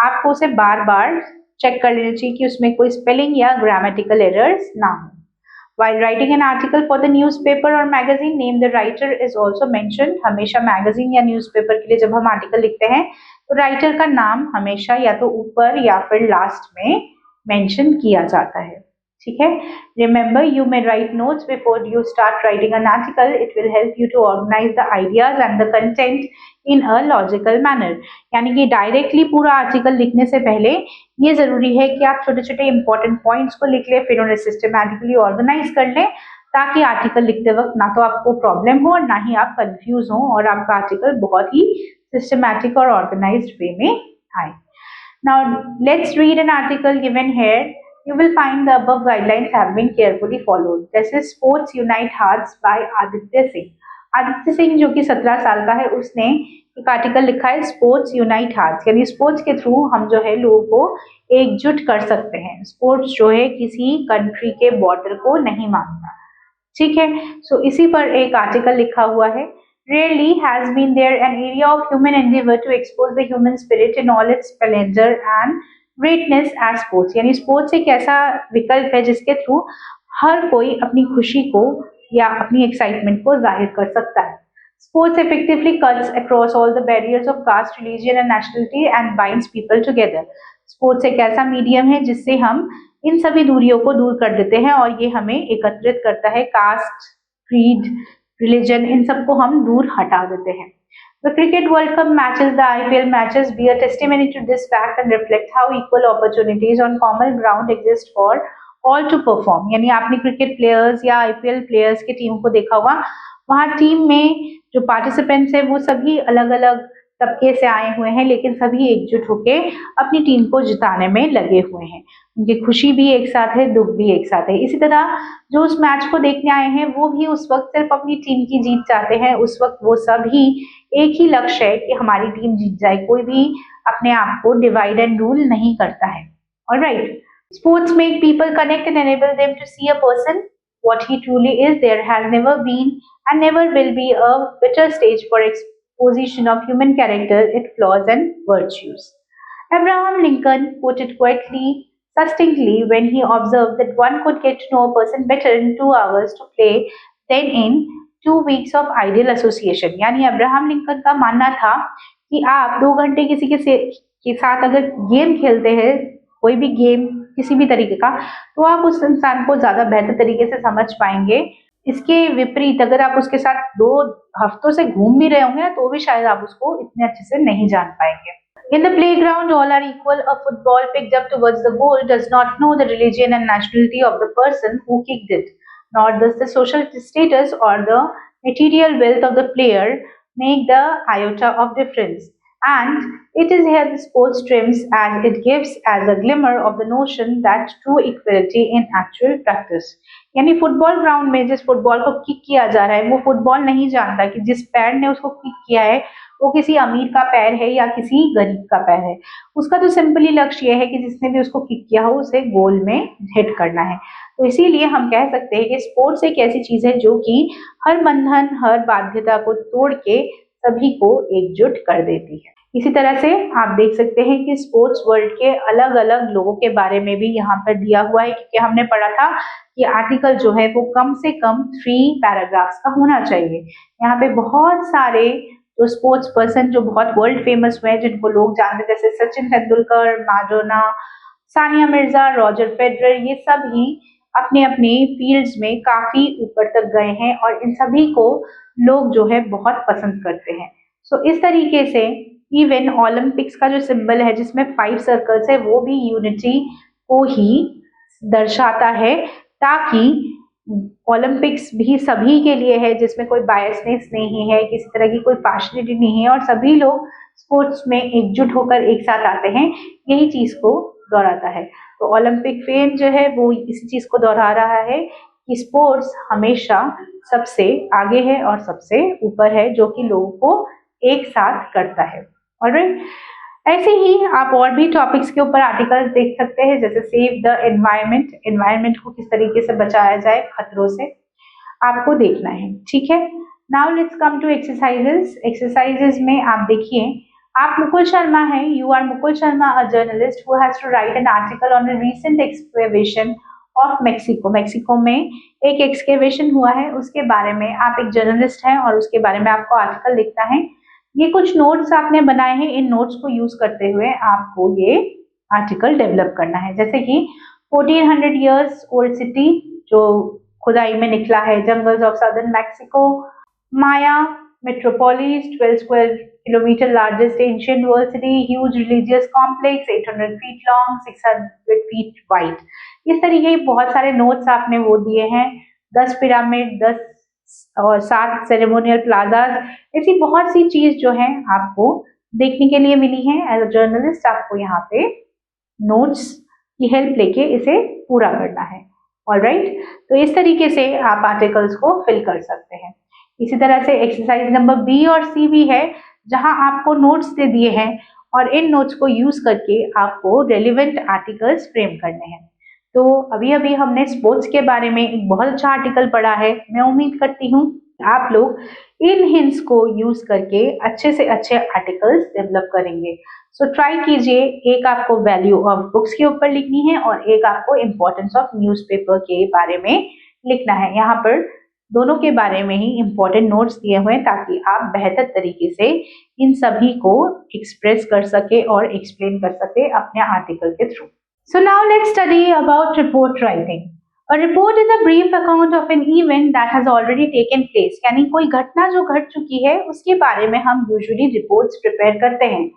आपको उसे बार बार चेक कर लेना चाहिए कि उसमें कोई स्पेलिंग या ग्रामेटिकल एरर्स ना हो। While writing an article for the newspaper or magazine, name the writer is also mentioned. हमेशा मैगजीन या न्यूज़पेपर के लिए जब हम आर्टिकल लिखते हैं तो राइटर का नाम हमेशा या तो ऊपर या फिर लास्ट में मेंशन किया जाता है। ठीक है। Remember, you may write notes before you start writing an article. It will help you to organize the ideas and the content in a logical manner. यानी कि डायरेक्टली पूरा आर्टिकल लिखने से पहले ये जरूरी है कि आप छोटे छोटे इंपॉर्टेंट पॉइंट्स को लिख लें, फिर उन्हें सिस्टमैटिकली ऑर्गेनाइज कर लें, ताकि आर्टिकल लिखते वक्त ना तो आपको प्रॉब्लम हो और ना ही आप कंफ्यूज हो और आपका आर्टिकल बहुत ही सिस्टमैटिक और ऑर्गेनाइज्ड वे में आए। Now let's read an article given here. You will find the above guidelines have been carefully followed. This is Sports Unite Hearts by Aditya Singh. Aditya Singh जो कि 17 साल का है, उसने एक आर्टिकल लिखा है स्पोर्ट्स यूनाइट हार्ट्स, यानी स्पोर्ट्स के थ्रू हम जो है लोगों को एकजुट कर सकते हैं। स्पोर्ट्स जो है किसी कंट्री के बॉर्डर को नहीं मानता। ठीक है। सो इसी पर एक आर्टिकल लिखा हुआ है। Rarely has been there an area of human endeavor to expose the human spirit in all its splendor and greatness as sports. यानी स्पोर्ट्स एक ऐसा विकल्प है जिसके थ्रू हर कोई अपनी खुशी को या अपनी एक्साइटमेंट को जाहिर कर सकता है। Sports effectively cuts across all the barriers of caste, religion and nationality and binds people together. Sports एक ऐसा मीडियम है जिससे हम इन सभी दूरियों को दूर कर देते हैं और ये हमें एकत्रित करता है। कास्ट, क्रीड, रिलीजन, इन सबको हम दूर हटा देते हैं। The Cricket World Cup matches, the IPL matches, be a testimony to this fact and reflect how equal opportunities on common ground exist for all to perform। यानी आपने क्रिकेट प्लेयर्स या IPL players की team को देखा होगा, वहाँ team में जो पार्टिसिपेंट्स हैं वो सभी अलग अलग तबके से आए हुए हैं, लेकिन सभी एकजुट होकर अपनी टीम को जिताने में लगे हुए हैं। उनकी खुशी भी एक साथ है, दुख भी एक साथ है। इसी तरह जो उस मैच को देखने आए हैं वो भी उस वक्त सिर्फ अपनी टीम की जीत चाहते हैं। उस वक्त वो सभी एक ही लक्ष्य है कि हमारी टीम जीत जाए। कोई भी अपने आप को डिवाइड एंड रूल नहीं करता है। Alright, sports make people connect and enable them to see a person what he truly is. There has never been and never will be a better stage for exposition of human character, its flaws and virtues. Abraham Lincoln put it quietly, succinctly, when he observed that one could get to know a person better in 2 hours to play than in 2 weeks of ideal association। यानी Abraham Lincoln का मानना था कि आप 2 घंटे किसी के साथ अगर गेम खेलते हैं, कोई भी गेम किसी भी तरीके का, तो आप उस इंसान को ज्यादा बेहतर तरीके से समझ पाएंगे। इसके विपरीत अगर आप उसके साथ 2 हफ्तों से घूम भी रहे होंगे ना, तो भी शायद आप उसको इतने अच्छे से नहीं जान पाएंगे। In the playground, all are equal. A football picked up towards the goal does not know the religion and nationality of the person who kicked it, nor does the social status or the material wealth of the player make the iota of difference. And it is here the sports trims and it gives as a glimmer of the notion that true equality in actual practice। यानी football ground में जिस football को kick किया जा रहा है वो football नहीं जानता कि जिस पैर ने उसको किक किया है वो किसी अमीर का पैर है या किसी गरीब का पैर है। उसका तो सिंपली लक्ष्य ये है कि जिसने भी उसको किक किया हो उसे गोल में हिट करना है। तो इसीलिए हम कह सकते हैं कि स्पोर्ट्स एक ऐसी चीज है जो कि हर बंधन, हर बाध्यता को तोड़ के सभी को एकजुट कर देती है। इसी तरह से आप देख सकते हैं कि स्पोर्ट्स वर्ल्ड के अलग अलग लोगों के बारे में भी यहाँ पर दिया हुआ है, क्योंकि हमने पढ़ा था कि आर्टिकल जो है वो कम से कम 3 पैराग्राफ्स का होना चाहिए। यहाँ पे बहुत सारे जो स्पोर्ट्स पर्सन जो बहुत वर्ल्ड फेमस हुए हैं, जिनको लोग जानते, जैसे Sachin Tendulkar, Madonna, Sania Mirza, Roger Federer, ये सब ही अपने अपने फील्ड्स में काफी ऊपर तक गए हैं और इन सभी को लोग जो है बहुत पसंद करते हैं। सो इस तरीके से इवन ओलंपिक्स का जो सिंबल है जिसमें 5 सर्कल्स है वो भी यूनिटी को ही दर्शाता है, ताकि ओलंपिक्स भी सभी के लिए है, जिसमें कोई बायसनेस नहीं है, किसी तरह की कोई पार्शलिटी नहीं है और सभी लोग स्पोर्ट्स में एकजुट होकर एक साथ आते हैं। यही चीज को दोहराता है। तो ओलंपिक फेम जो है वो इसी चीज को दोहरा रहा है कि स्पोर्ट्स हमेशा सबसे आगे है और सबसे ऊपर है, जो कि लोगों को एक साथ करता है। ऑलराइट, ऐसे ही आप और भी टॉपिक्स के ऊपर आर्टिकल्स देख सकते हैं, जैसे सेव द एनवायरमेंट, एनवायरमेंट को किस तरीके से बचाया जाए खतरों से, आपको देखना है। ठीक है, now let's come to exercises. Exercises में आप देखिए, आप मुकुल शर्मा हैं, you are Mukul Sharma, a journalist who has to write an article on a recent excavation of Mexico. Mexico में एक एक्सकेवेशन हुआ है, उसके बारे में आप एक जर्नलिस्ट हैं और उसके बारे में आपको आर्टिकल लिखना है। ये कुछ नोट्स आपने बनाए हैं, इन नोट्स को यूज करते हुए आपको ये आर्टिकल डेवलप करना है। जैसे कि 1400 years ओल्ड सिटी जो खुदाई में निकला है, jungles of southern Mexico, Maya metropolis 12 square kilometre largest ancient world city, huge religious complex 800 feet long, 600 feet wide. इस तरीके के बहुत सारे नोट्स आपने वो दिए हैं। 10 पिरामिड, 10 और 7 सेरेमोनियल प्लाजाज, ऐसी बहुत सी चीज जो है आपको देखने के लिए मिली है। एज अ जर्नलिस्ट आपको यहाँ पे नोट्स की हेल्प लेके इसे पूरा करना है। ऑलराइट, तो इस तरीके से आप आर्टिकल्स को फिल कर सकते हैं। इसी तरह से एक्सरसाइज नंबर बी और सी भी है, जहां आपको नोट्स दे दिए हैं और इन नोट्स को यूज करके आपको रेलिवेंट आर्टिकल्स फ्रेम करने हैं। तो अभी अभी हमने स्पोर्ट्स के बारे में एक बहुत अच्छा आर्टिकल पढ़ा है। मैं उम्मीद करती हूँ आप लोग इन हिंट्स को यूज करके अच्छे से अच्छे आर्टिकल्स डेवलप करेंगे। सो ट्राई कीजिए, एक आपको वैल्यू ऑफ बुक्स के ऊपर लिखनी है और एक आपको इम्पोर्टेंस ऑफ न्यूज़पेपर के बारे में लिखना है। यहाँ पर दोनों के बारे में ही इम्पोर्टेंट नोट्स दिए हुए हैं, ताकि आप बेहतर तरीके से इन सभी को एक्सप्रेस कर सके और एक्सप्लेन कर सके अपने आर्टिकल के through. So now let's study about report writing. A report is a brief account of an event that has already taken place. यानी कोई घटना जो घट चुकी है उसके बारे में हम usually reports prepare करते हैं.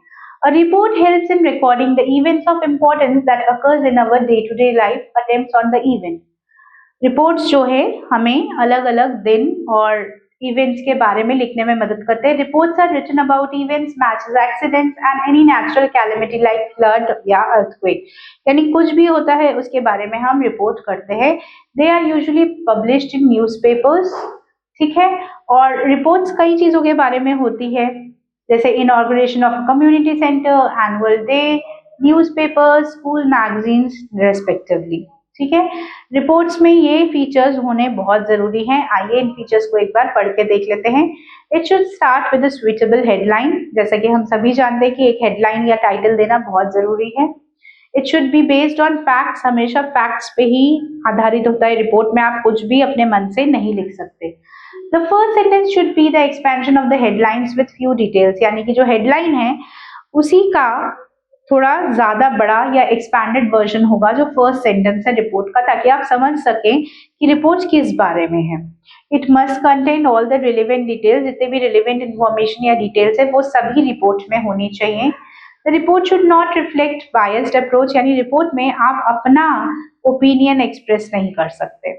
A report helps in recording the events of importance that occurs in our day-to-day life, attempts on the event. Reports जो है हमें अलग अलग दिन और इवेंट्स के बारे में लिखने में मदद करते हैं. Reports are written about events, matches, accidents and any natural calamity like flood या अर्थक्वेक. यानी कुछ भी होता है उसके बारे में हम रिपोर्ट करते हैं. They are usually published in newspapers. ठीक है. और रिपोर्ट्स कई चीजों के बारे में होती है, जैसे inauguration of community centre, annual day, newspapers, school magazines respectively. ठीक है. रिपोर्ट्स में ये फीचर्स होने बहुत जरूरी हैं. आइए इन फीचर्स को एक बार पढ़ के देख लेते हैं. It should start with a suitable headline. जैसा कि हम सभी जानते हैं कि एक हेडलाइन या टाइटल देना बहुत जरूरी है. It should be based on facts. हमेशा फैक्ट्स पे ही आधारित होता है रिपोर्ट में. आप कुछ भी अपने मन से नहीं लिख सकते. The first sentence should be the expansion of the headlines with few details. यानी कि जो हेडलाइन है उसी का थोड़ा ज्यादा बड़ा या एक्सपैंडेड वर्जन होगा जो फर्स्ट सेंटेंस है रिपोर्ट का, ताकि आप समझ सकें कि रिपोर्ट किस बारे में है. It must contain all the relevant details. जितने भी रिलेवेंट इन्फॉर्मेशन या डिटेल्स है वो सभी रिपोर्ट में होनी चाहिए. The report should not reflect biased approach. यानी रिपोर्ट में आप अपना ओपिनियन एक्सप्रेस नहीं कर सकते.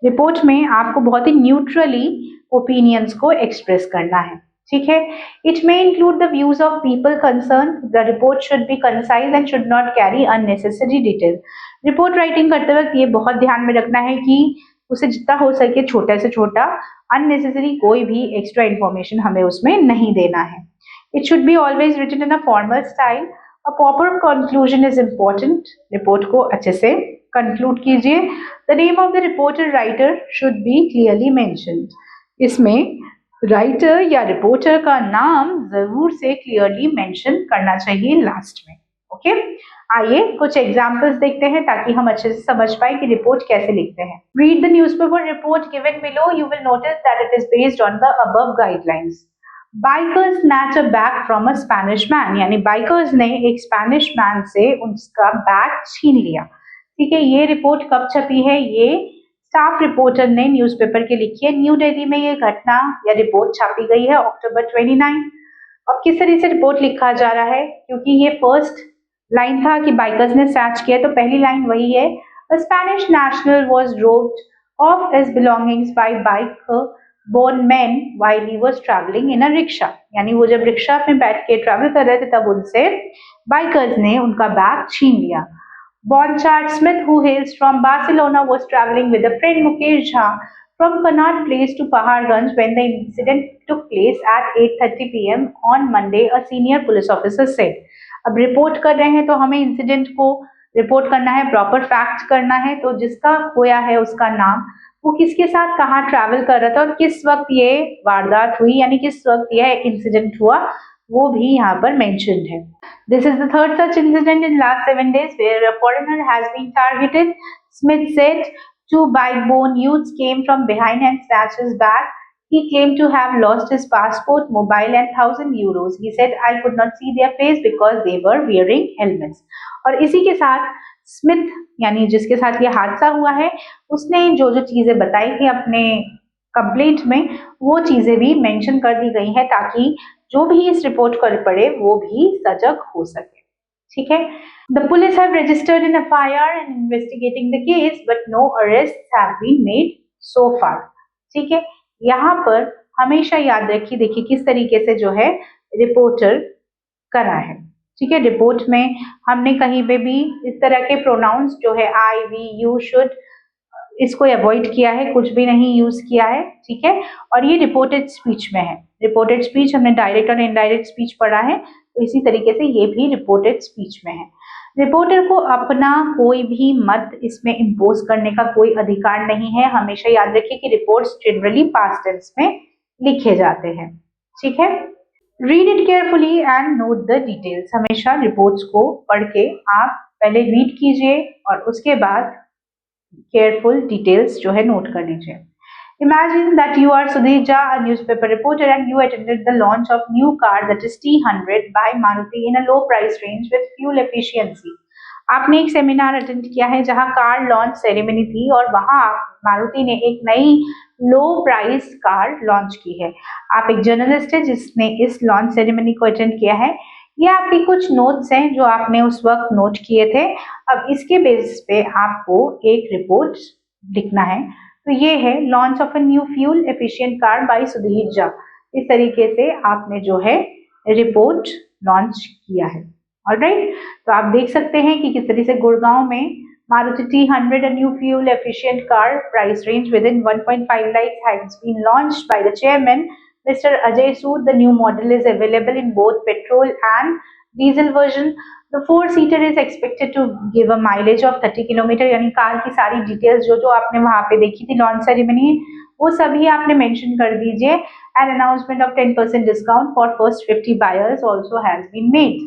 रिपोर्ट में आपको बहुत ही न्यूट्रली ओपिनियंस को एक्सप्रेस करना है. ठीक है. It may include the views of people concern. The report should be concise and should not carry unnecessary detail. Report writing करते वक्त ये बहुत ध्यान में रखना है कि उसे जितना हो सके छोटा से छोटा, अननेसेसरी कोई भी एक्स्ट्रा इंफॉर्मेशन हमें उसमें नहीं देना है. It should be always written in a formal style. A proper conclusion is important. Report को अच्छे से कंक्लूड कीजिए. The name of the reporter writer should be clearly mentioned. इसमें राइटर या रिपोर्टर का नाम जरूर से क्लियरली मेंशन करना चाहिए लास्ट में. ओके. आइए कुछ एग्जांपल्स देखते हैं ताकि हम अच्छे से समझ पाए कि रिपोर्ट कैसे लिखते हैं. Read the newspaper report given below. You will notice that it is based on the above guidelines. Bikers snatch a bag from a Spanish man. यानी बाइकर्स ने एक स्पेनिश मैन से उसका बैग छीन लिया. ठीक है. ये रिपोर्ट कब छपी है? ये स्टाफ रिपोर्टर ने न्यूज़पेपर के लिखी है. न्यू दिल्ली में ये घटना या रिपोर्ट छापी गई है अक्टूबर 29. अब किस तरह से रिपोर्ट लिखा जा रहा है, क्योंकि ये फर्स्ट लाइन था कि बाइकर्स ने स्नैच किया, तो पहली लाइन वही है. A Spanish national was robbed of his belongings by bike borne man while he was travelling in a rickshaw. यानी वो जब रिक्शा में बैठ के ट्रैवल कर रहे थे तब उनसे बाइकर्स ने उनका बैग छीन लिया. Bonchard Smith, who hails from Barcelona, was traveling with a friend Mukesh Jha from Connaught Place to Paharganj when the incident took place at 8:30 p.m. on Monday, a senior police officer said. अब report कर रहे हैं तो हमें incident को report करना है, proper fact करना है. तो जिसका खोया है उसका नाम, वो किसके साथ कहाँ ट्रैवल कर रहा था और किस वक्त ये वारदात हुई, यानी किस वक्त यह इंसिडेंट हुआ, वो भी यहाँ पर मेंशन्ड है. This is the third such incident in last 7 days where a foreigner has been targeted. Smith said 2 bike-borne youths came from behind and snatched his bag. He claimed to have lost his passport, mobile and €1,000. He said, I could not see their face because they were wearing helmets. और इसी के साथ Smith यानी जिसके साथ ये हादसा हुआ है, उसने जो जो चीजें बताई थी अपने कंप्लेंट में, वो चीजें भी मेंशन कर दी गई है ताकि जो भी इस रिपोर्ट को पढ़े वो भी सजग हो सके. ठीक है. The police have registered an FIR and investigating the case but no arrest have been made so far. ठीक है. यहाँ पर हमेशा याद रखिए, देखिए किस तरीके से जो है रिपोर्टर करा है. ठीक है. रिपोर्ट में हमने कहीं पे भी इस तरह के प्रोनाउंस जो है आई, वी, यू, शुड, इसको अवॉइड किया है, कुछ भी नहीं यूज किया है. ठीक है. और ये रिपोर्टेड स्पीच में है. रिपोर्टेड स्पीच हमने डायरेक्ट और इनडायरेक्ट स्पीच पढ़ा है, तो इसी तरीके से ये भी रिपोर्टेड स्पीच में है. रिपोर्टर को अपना कोई भी मत इसमें इम्पोज करने का कोई अधिकार नहीं है. हमेशा याद रखिए कि रिपोर्ट्स जनरली पास्ट टेंस में लिखे जाते हैं. ठीक है. Read it carefully and note the details. हमेशा रिपोर्ट्स को पढ़ के आप पहले रीड कीजिए और उसके बाद केयरफुल डिटेल्स जो है नोट कर लीजिए. Imagine that you are Sudhir Jha, a newspaper reporter, and you attended the launch of new car that is T100 by Maruti in a low price range with fuel efficiency. आपने एक seminar attend किया है जहां car launch ceremony थी और वहां मारुति ने एक नई लो प्राइस कार लॉन्च की है। आप एक जर्नलिस्ट है जिसने इस लॉन्च सेरेमनी को अटेंड किया है। ये आपके कुछ नोट्स हैं जो आपने उस वक्त नोट किए थे। अब इसके बेसिस पे आपको एक रिपोर्ट लिखना है। तो ये है launch of a new fuel efficient car by Sudhir Jha. इस तरीके से आपने जो है रिपोर्ट लॉन्च किया है। ऑलराइट, तो आप देख सकते हैं कि किस तरह से गुड़गांव में Maruti T100, a new fuel-efficient car, price range within 1.5 lakhs, has been launched by the chairman, Mr. Ajay Sood. The new model is available in both petrol and diesel version. The four-seater is expected to give a mileage of 30 kilometre. यानी car की सारी details जो जो आपने वहां पे देखी थी लॉन्च सेरेमनी, वो सभी आपने मेंशन कर दीजिए। An announcement of 10% discount for first 50 buyers also has been made.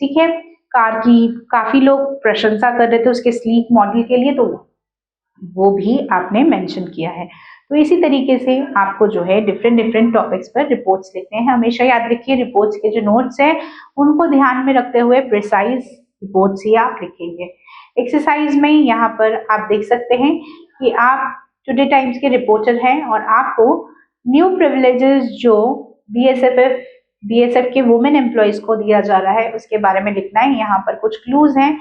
ठीक है, कार की काफी लोग प्रशंसा कर रहे थे उसके स्लीक मॉडल के लिए, तो वो भी आपने मेंशन किया है। तो इसी तरीके से आपको जो है डिफरेंट टॉपिक्स पर रिपोर्ट्स लिखने हैं। हमेशा याद रखिए रिपोर्ट्स के जो नोट्स हैं उनको ध्यान में रखते हुए प्रिसाइज रिपोर्ट्स ही आप लिखेंगे। एक्सरसाइज में यहाँ पर आप देख सकते हैं कि आप टुडे टाइम्स के रिपोर्टर हैं और आपको न्यू प्रिविलेजेस जो बीएसएफ के वुमेन एम्प्लॉयज को दिया जा रहा है उसके बारे में लिखना है। यहाँ पर कुछ क्लूज हैं,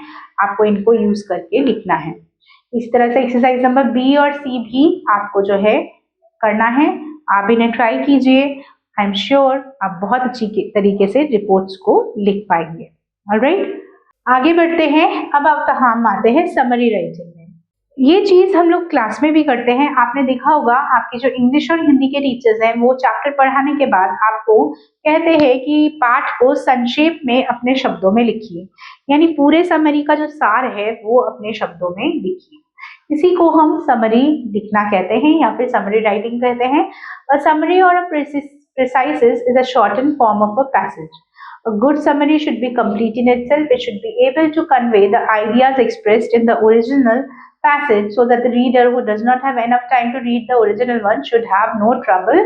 आपको इनको यूज करके लिखना है। इस तरह से एक्सरसाइज नंबर बी और सी भी आपको जो है करना है। आप इन्हें ट्राई कीजिए, आई एम श्योर आप बहुत अच्छी तरीके से रिपोर्ट्स को लिख पाएंगे। ऑलराइट, आगे बढ़ते हैं। अब हम आते हैं समरी राइटिंग में। ये चीज हम लोग क्लास में भी करते हैं। आपने देखा होगा आपके जो इंग्लिश और हिंदी के टीचर्स हैं वो चैप्टर पढ़ाने के बाद आपको कहते हैं कि पाठ को संक्षेप में अपने शब्दों में लिखिए, यानी पूरे समरी का जो सार है वो अपने शब्दों में लिखिए। इसी को हम समरी लिखना कहते हैं या फिर समरी राइटिंग कहते हैं। अ समरी और a precis is a shortened form of a passage. A good summary should be complete in itself. It should be able to convey the ideas expressed in the original passage so that the reader who does not have enough time to read the original one should have no trouble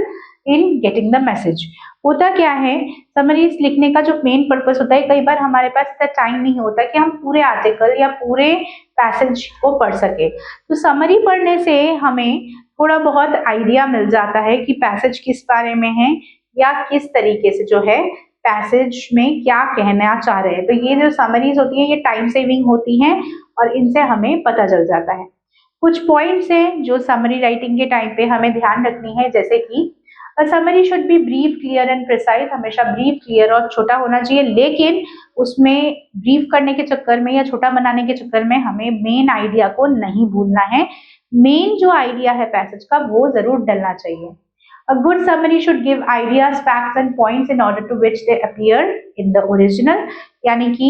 in getting the message. होता क्या है, summaries लिखने का जो main purpose होता है, कई बार हमारे पास इतना टाइम नहीं होता कि हम पूरे आर्टिकल या पूरे पैसेज को पढ़ सके। तो समरी पढ़ने से हमें थोड़ा बहुत आइडिया मिल जाता है कि पैसेज किस बारे में है या किस तरीके से जो है पैसेज में क्या कहना चाह रहे हैं। तो ये जो समरीज होती है ये टाइम सेविंग होती हैं और इनसे हमें पता चल जाता है। कुछ पॉइंट्स हैं जो समरी राइटिंग के टाइम पे हमें ध्यान रखनी है, जैसे कि a summary should be brief, clear and precise. हमेशा ब्रीफ, क्लियर और छोटा होना चाहिए, लेकिन उसमें ब्रीफ करने के चक्कर में या छोटा बनाने के चक्कर में हमें मेन आइडिया को नहीं भूलना है। मेन जो आइडिया है पैसेज का वो जरूर डलना चाहिए। A good summary should give ideas, facts and points in order to which they appear in the original। यानी कि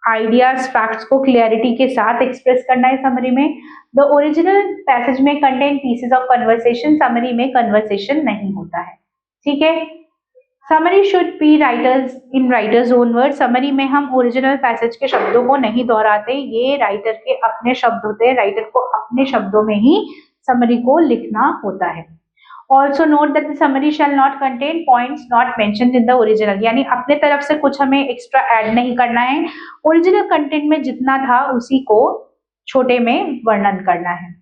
आइडियाज, फैक्ट्स को क्लियरिटी के साथ एक्सप्रेस करना है समरी में। द ओरिजिनल पैसेज में contain pieces of conversation, summary में कन्वर्सेशन नहीं होता है। ठीक है, summary should be writers own word. Summary में हम ओरिजिनल पैसेज के शब्दों को नहीं दोहराते, ये राइटर के अपने शब्द होते हैं। राइटर को अपने शब्दों में ही समरी को लिखना होता है। Also note that the summary shall not contain points not mentioned in the original। यानी अपने तरफ से कुछ हमें एक्स्ट्रा ऐड नहीं करना है, ओरिजिनल कंटेंट में जितना था उसी को छोटे में वर्णन करना है।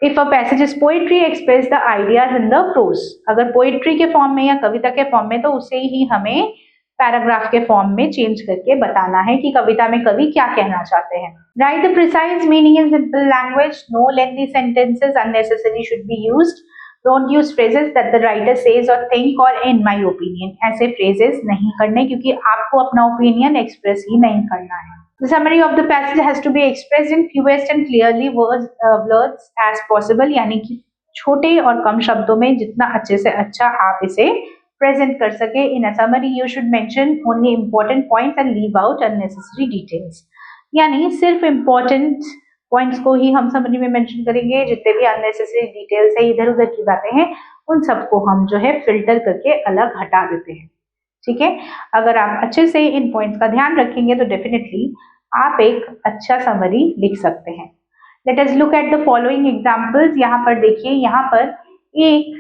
If a passage is poetry, express the ideas in the prose। अगर पोइट्री के फॉर्म में या कविता के फॉर्म में तो उसे ही हमें पैराग्राफ के फॉर्म में चेंज करके बताना है कि कविता में कवि क्या कहना चाहते हैं। Write the precise meaning in simple language। No lengthy sentences unnecessary should be used। Don't use phrases that the writer says or think or in my opinion। ऐसे phrases नहीं करने क्योंकि आपको अपना opinion express ही नहीं करना है। The summary of the passage has to be expressed in fewest and clearly words as possible। यानी कि छोटे और कम शब्दों में जितना अच्छे से अच्छा आप इसे प्रेजेंट कर सके। In a summary you should mention only important points and leave out unnecessary details। यानी सिर्फ important पॉइंट्स को ही हम समरी में मेंशन करेंगे, जितने भी अननेसेसरी डिटेल्स है, इधर उधर की बातें हैं, उन सबको हम जो है फिल्टर करके अलग हटा देते हैं। ठीक है, अगर आप अच्छे से इन पॉइंट्स का ध्यान रखेंगे तो डेफिनेटली आप एक अच्छा समरी लिख सकते हैं। Let us look at the following examples. यहाँ पर देखिए, यहाँ पर एक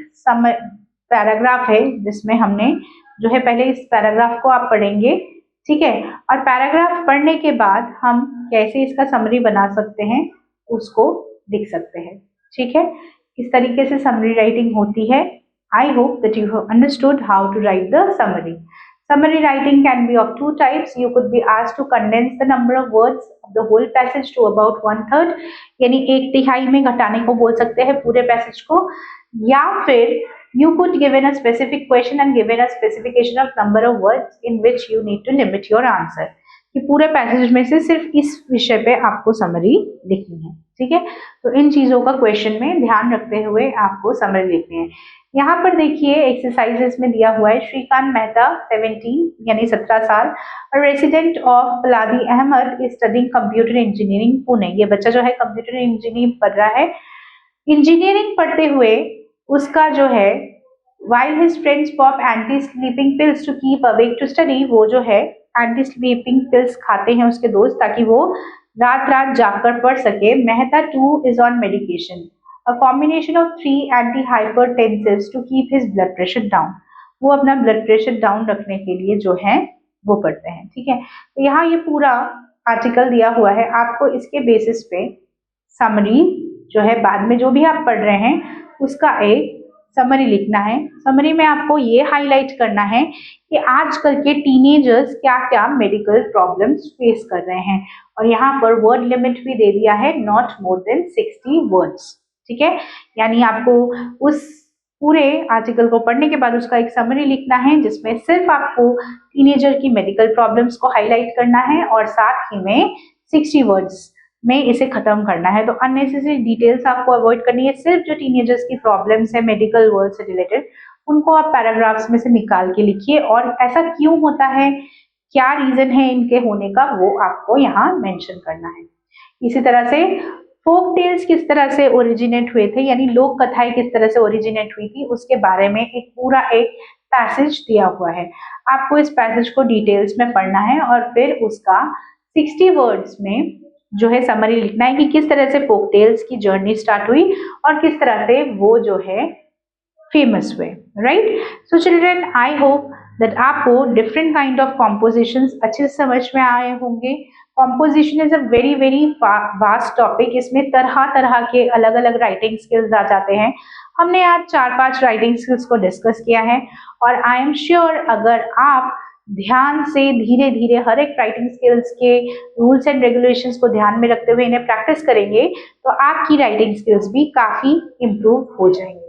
पैराग्राफ है जिसमें हमने जो है, पहले इस पैराग्राफ को आप पढ़ेंगे ठीक है। और पैराग्राफ पढ़ने के बाद हम कैसे इसका समरी बना सकते हैं उसको लिख सकते हैं। ठीक है, इस तरीके से समरी राइटिंग होती है। I hope that you have understood how to write the summary. Summary writing can be of two types. You could be asked to condense the number of words of the whole passage to about 1/3, यानी एक तिहाई में घटाने को बोल सकते हैं पूरे पैसेज को, या फिर you could given a specific question and given a specification of number of words in which you need to limit your answer, कि पूरे पैसेज में से सिर्फ इस विषय पे आपको समरी लिखनी है। ठीक है, तो इन चीजों का क्वेश्चन में ध्यान रखते हुए आपको समरी लिखनी है। यहाँ पर देखिए एक्सरसाइजेस में दिया हुआ है, श्रीकांत मेहता 17 यानी 17 साल, और resident of Paladi Ahmed is studying computer engineering Pune. ये बच्चा जो है कंप्यूटर इंजीनियरिंग पढ़ रहा है। इंजीनियरिंग पढ़ते हुए उसका जो है while his friends pop anti-sleeping pills to keep awake to study, वो जो है एंटी-स्लीपिंग पिल्स खाते हैं उसके दोस्त ताकि वो रात रात जागकर पढ़ सके। Mehta two is on medication, a combination of 3 antihypertensives to keep his blood pressure down. वो अपना ब्लड प्रेशर डाउन रखने के लिए जो है वो पढ़ते हैं। ठीक है, तो यहाँ ये पूरा आर्टिकल दिया हुआ है, आपको इसके बेसिस पे समरी जो है बाद में जो भी आप पढ़ रहे हैं उसका एक समरी लिखना है। समरी में आपको ये हाईलाइट करना है कि आजकल के टीनेजर्स क्या क्या मेडिकल प्रॉब्लम्स फेस कर रहे हैं, और यहाँ पर वर्ड लिमिट भी दे दिया है, नॉट मोर देन 60 वर्ड्स। ठीक है, यानी आपको उस पूरे आर्टिकल को पढ़ने के बाद उसका एक समरी लिखना है जिसमें सिर्फ आपको टीनेजर की मेडिकल प्रॉब्लम्स को हाईलाइट करना है और साथ ही में 60 वर्ड्स में इसे खत्म करना है। तो अननेसेसरी डिटेल्स आपको अवॉइड करनी है, सिर्फ जो टीनेजर्स की प्रॉब्लम्स है मेडिकल वर्ल्ड से रिलेटेड उनको आप पैराग्राफ्स में से निकाल के लिखिए, और ऐसा क्यों होता है, क्या रीजन है इनके होने का, वो आपको यहाँ मेंशन करना है। इसी तरह से फोक टेल्स किस तरह से ओरिजिनेट हुए थे, यानी लोक कथाएं किस तरह से ओरिजिनेट हुई थी, उसके बारे में एक पूरा एक पैसेज दिया हुआ है। आपको इस पैसेज को डिटेल्स में पढ़ना है और फिर उसका 60 वर्ड्स में जो है समरी लिखना है कि किस तरह से फोक टेल्स की जर्नी स्टार्ट हुई और किस तरह से वो जो है फेमस हुए। Right, so children I hope that आपको डिफरेंट काइंड ऑफ कॉम्पोजिशंस अच्छे से समझ में आए होंगे। Composition is a very very vast topic, इसमें तरह तरह के अलग अलग राइटिंग स्किल्स आ जाते हैं। हमने आज 4-5 राइटिंग स्किल्स को डिस्कस किया है, और आई एम श्योर अगर आप ध्यान से धीरे धीरे हर एक राइटिंग स्किल्स के रूल्स एंड रेगुलेशंस को ध्यान में रखते हुए इन्हें प्रैक्टिस करेंगे तो आपकी राइटिंग स्किल्स भी काफी इम्प्रूव हो जाएंगे।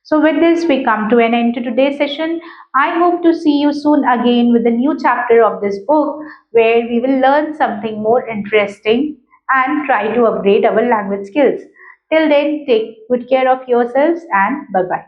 So with this we come to an end to today's session. I hope to see you soon again with a new chapter of this book where we will learn something more interesting and try to upgrade our language skills. Till then, take good care of yourselves and bye-bye.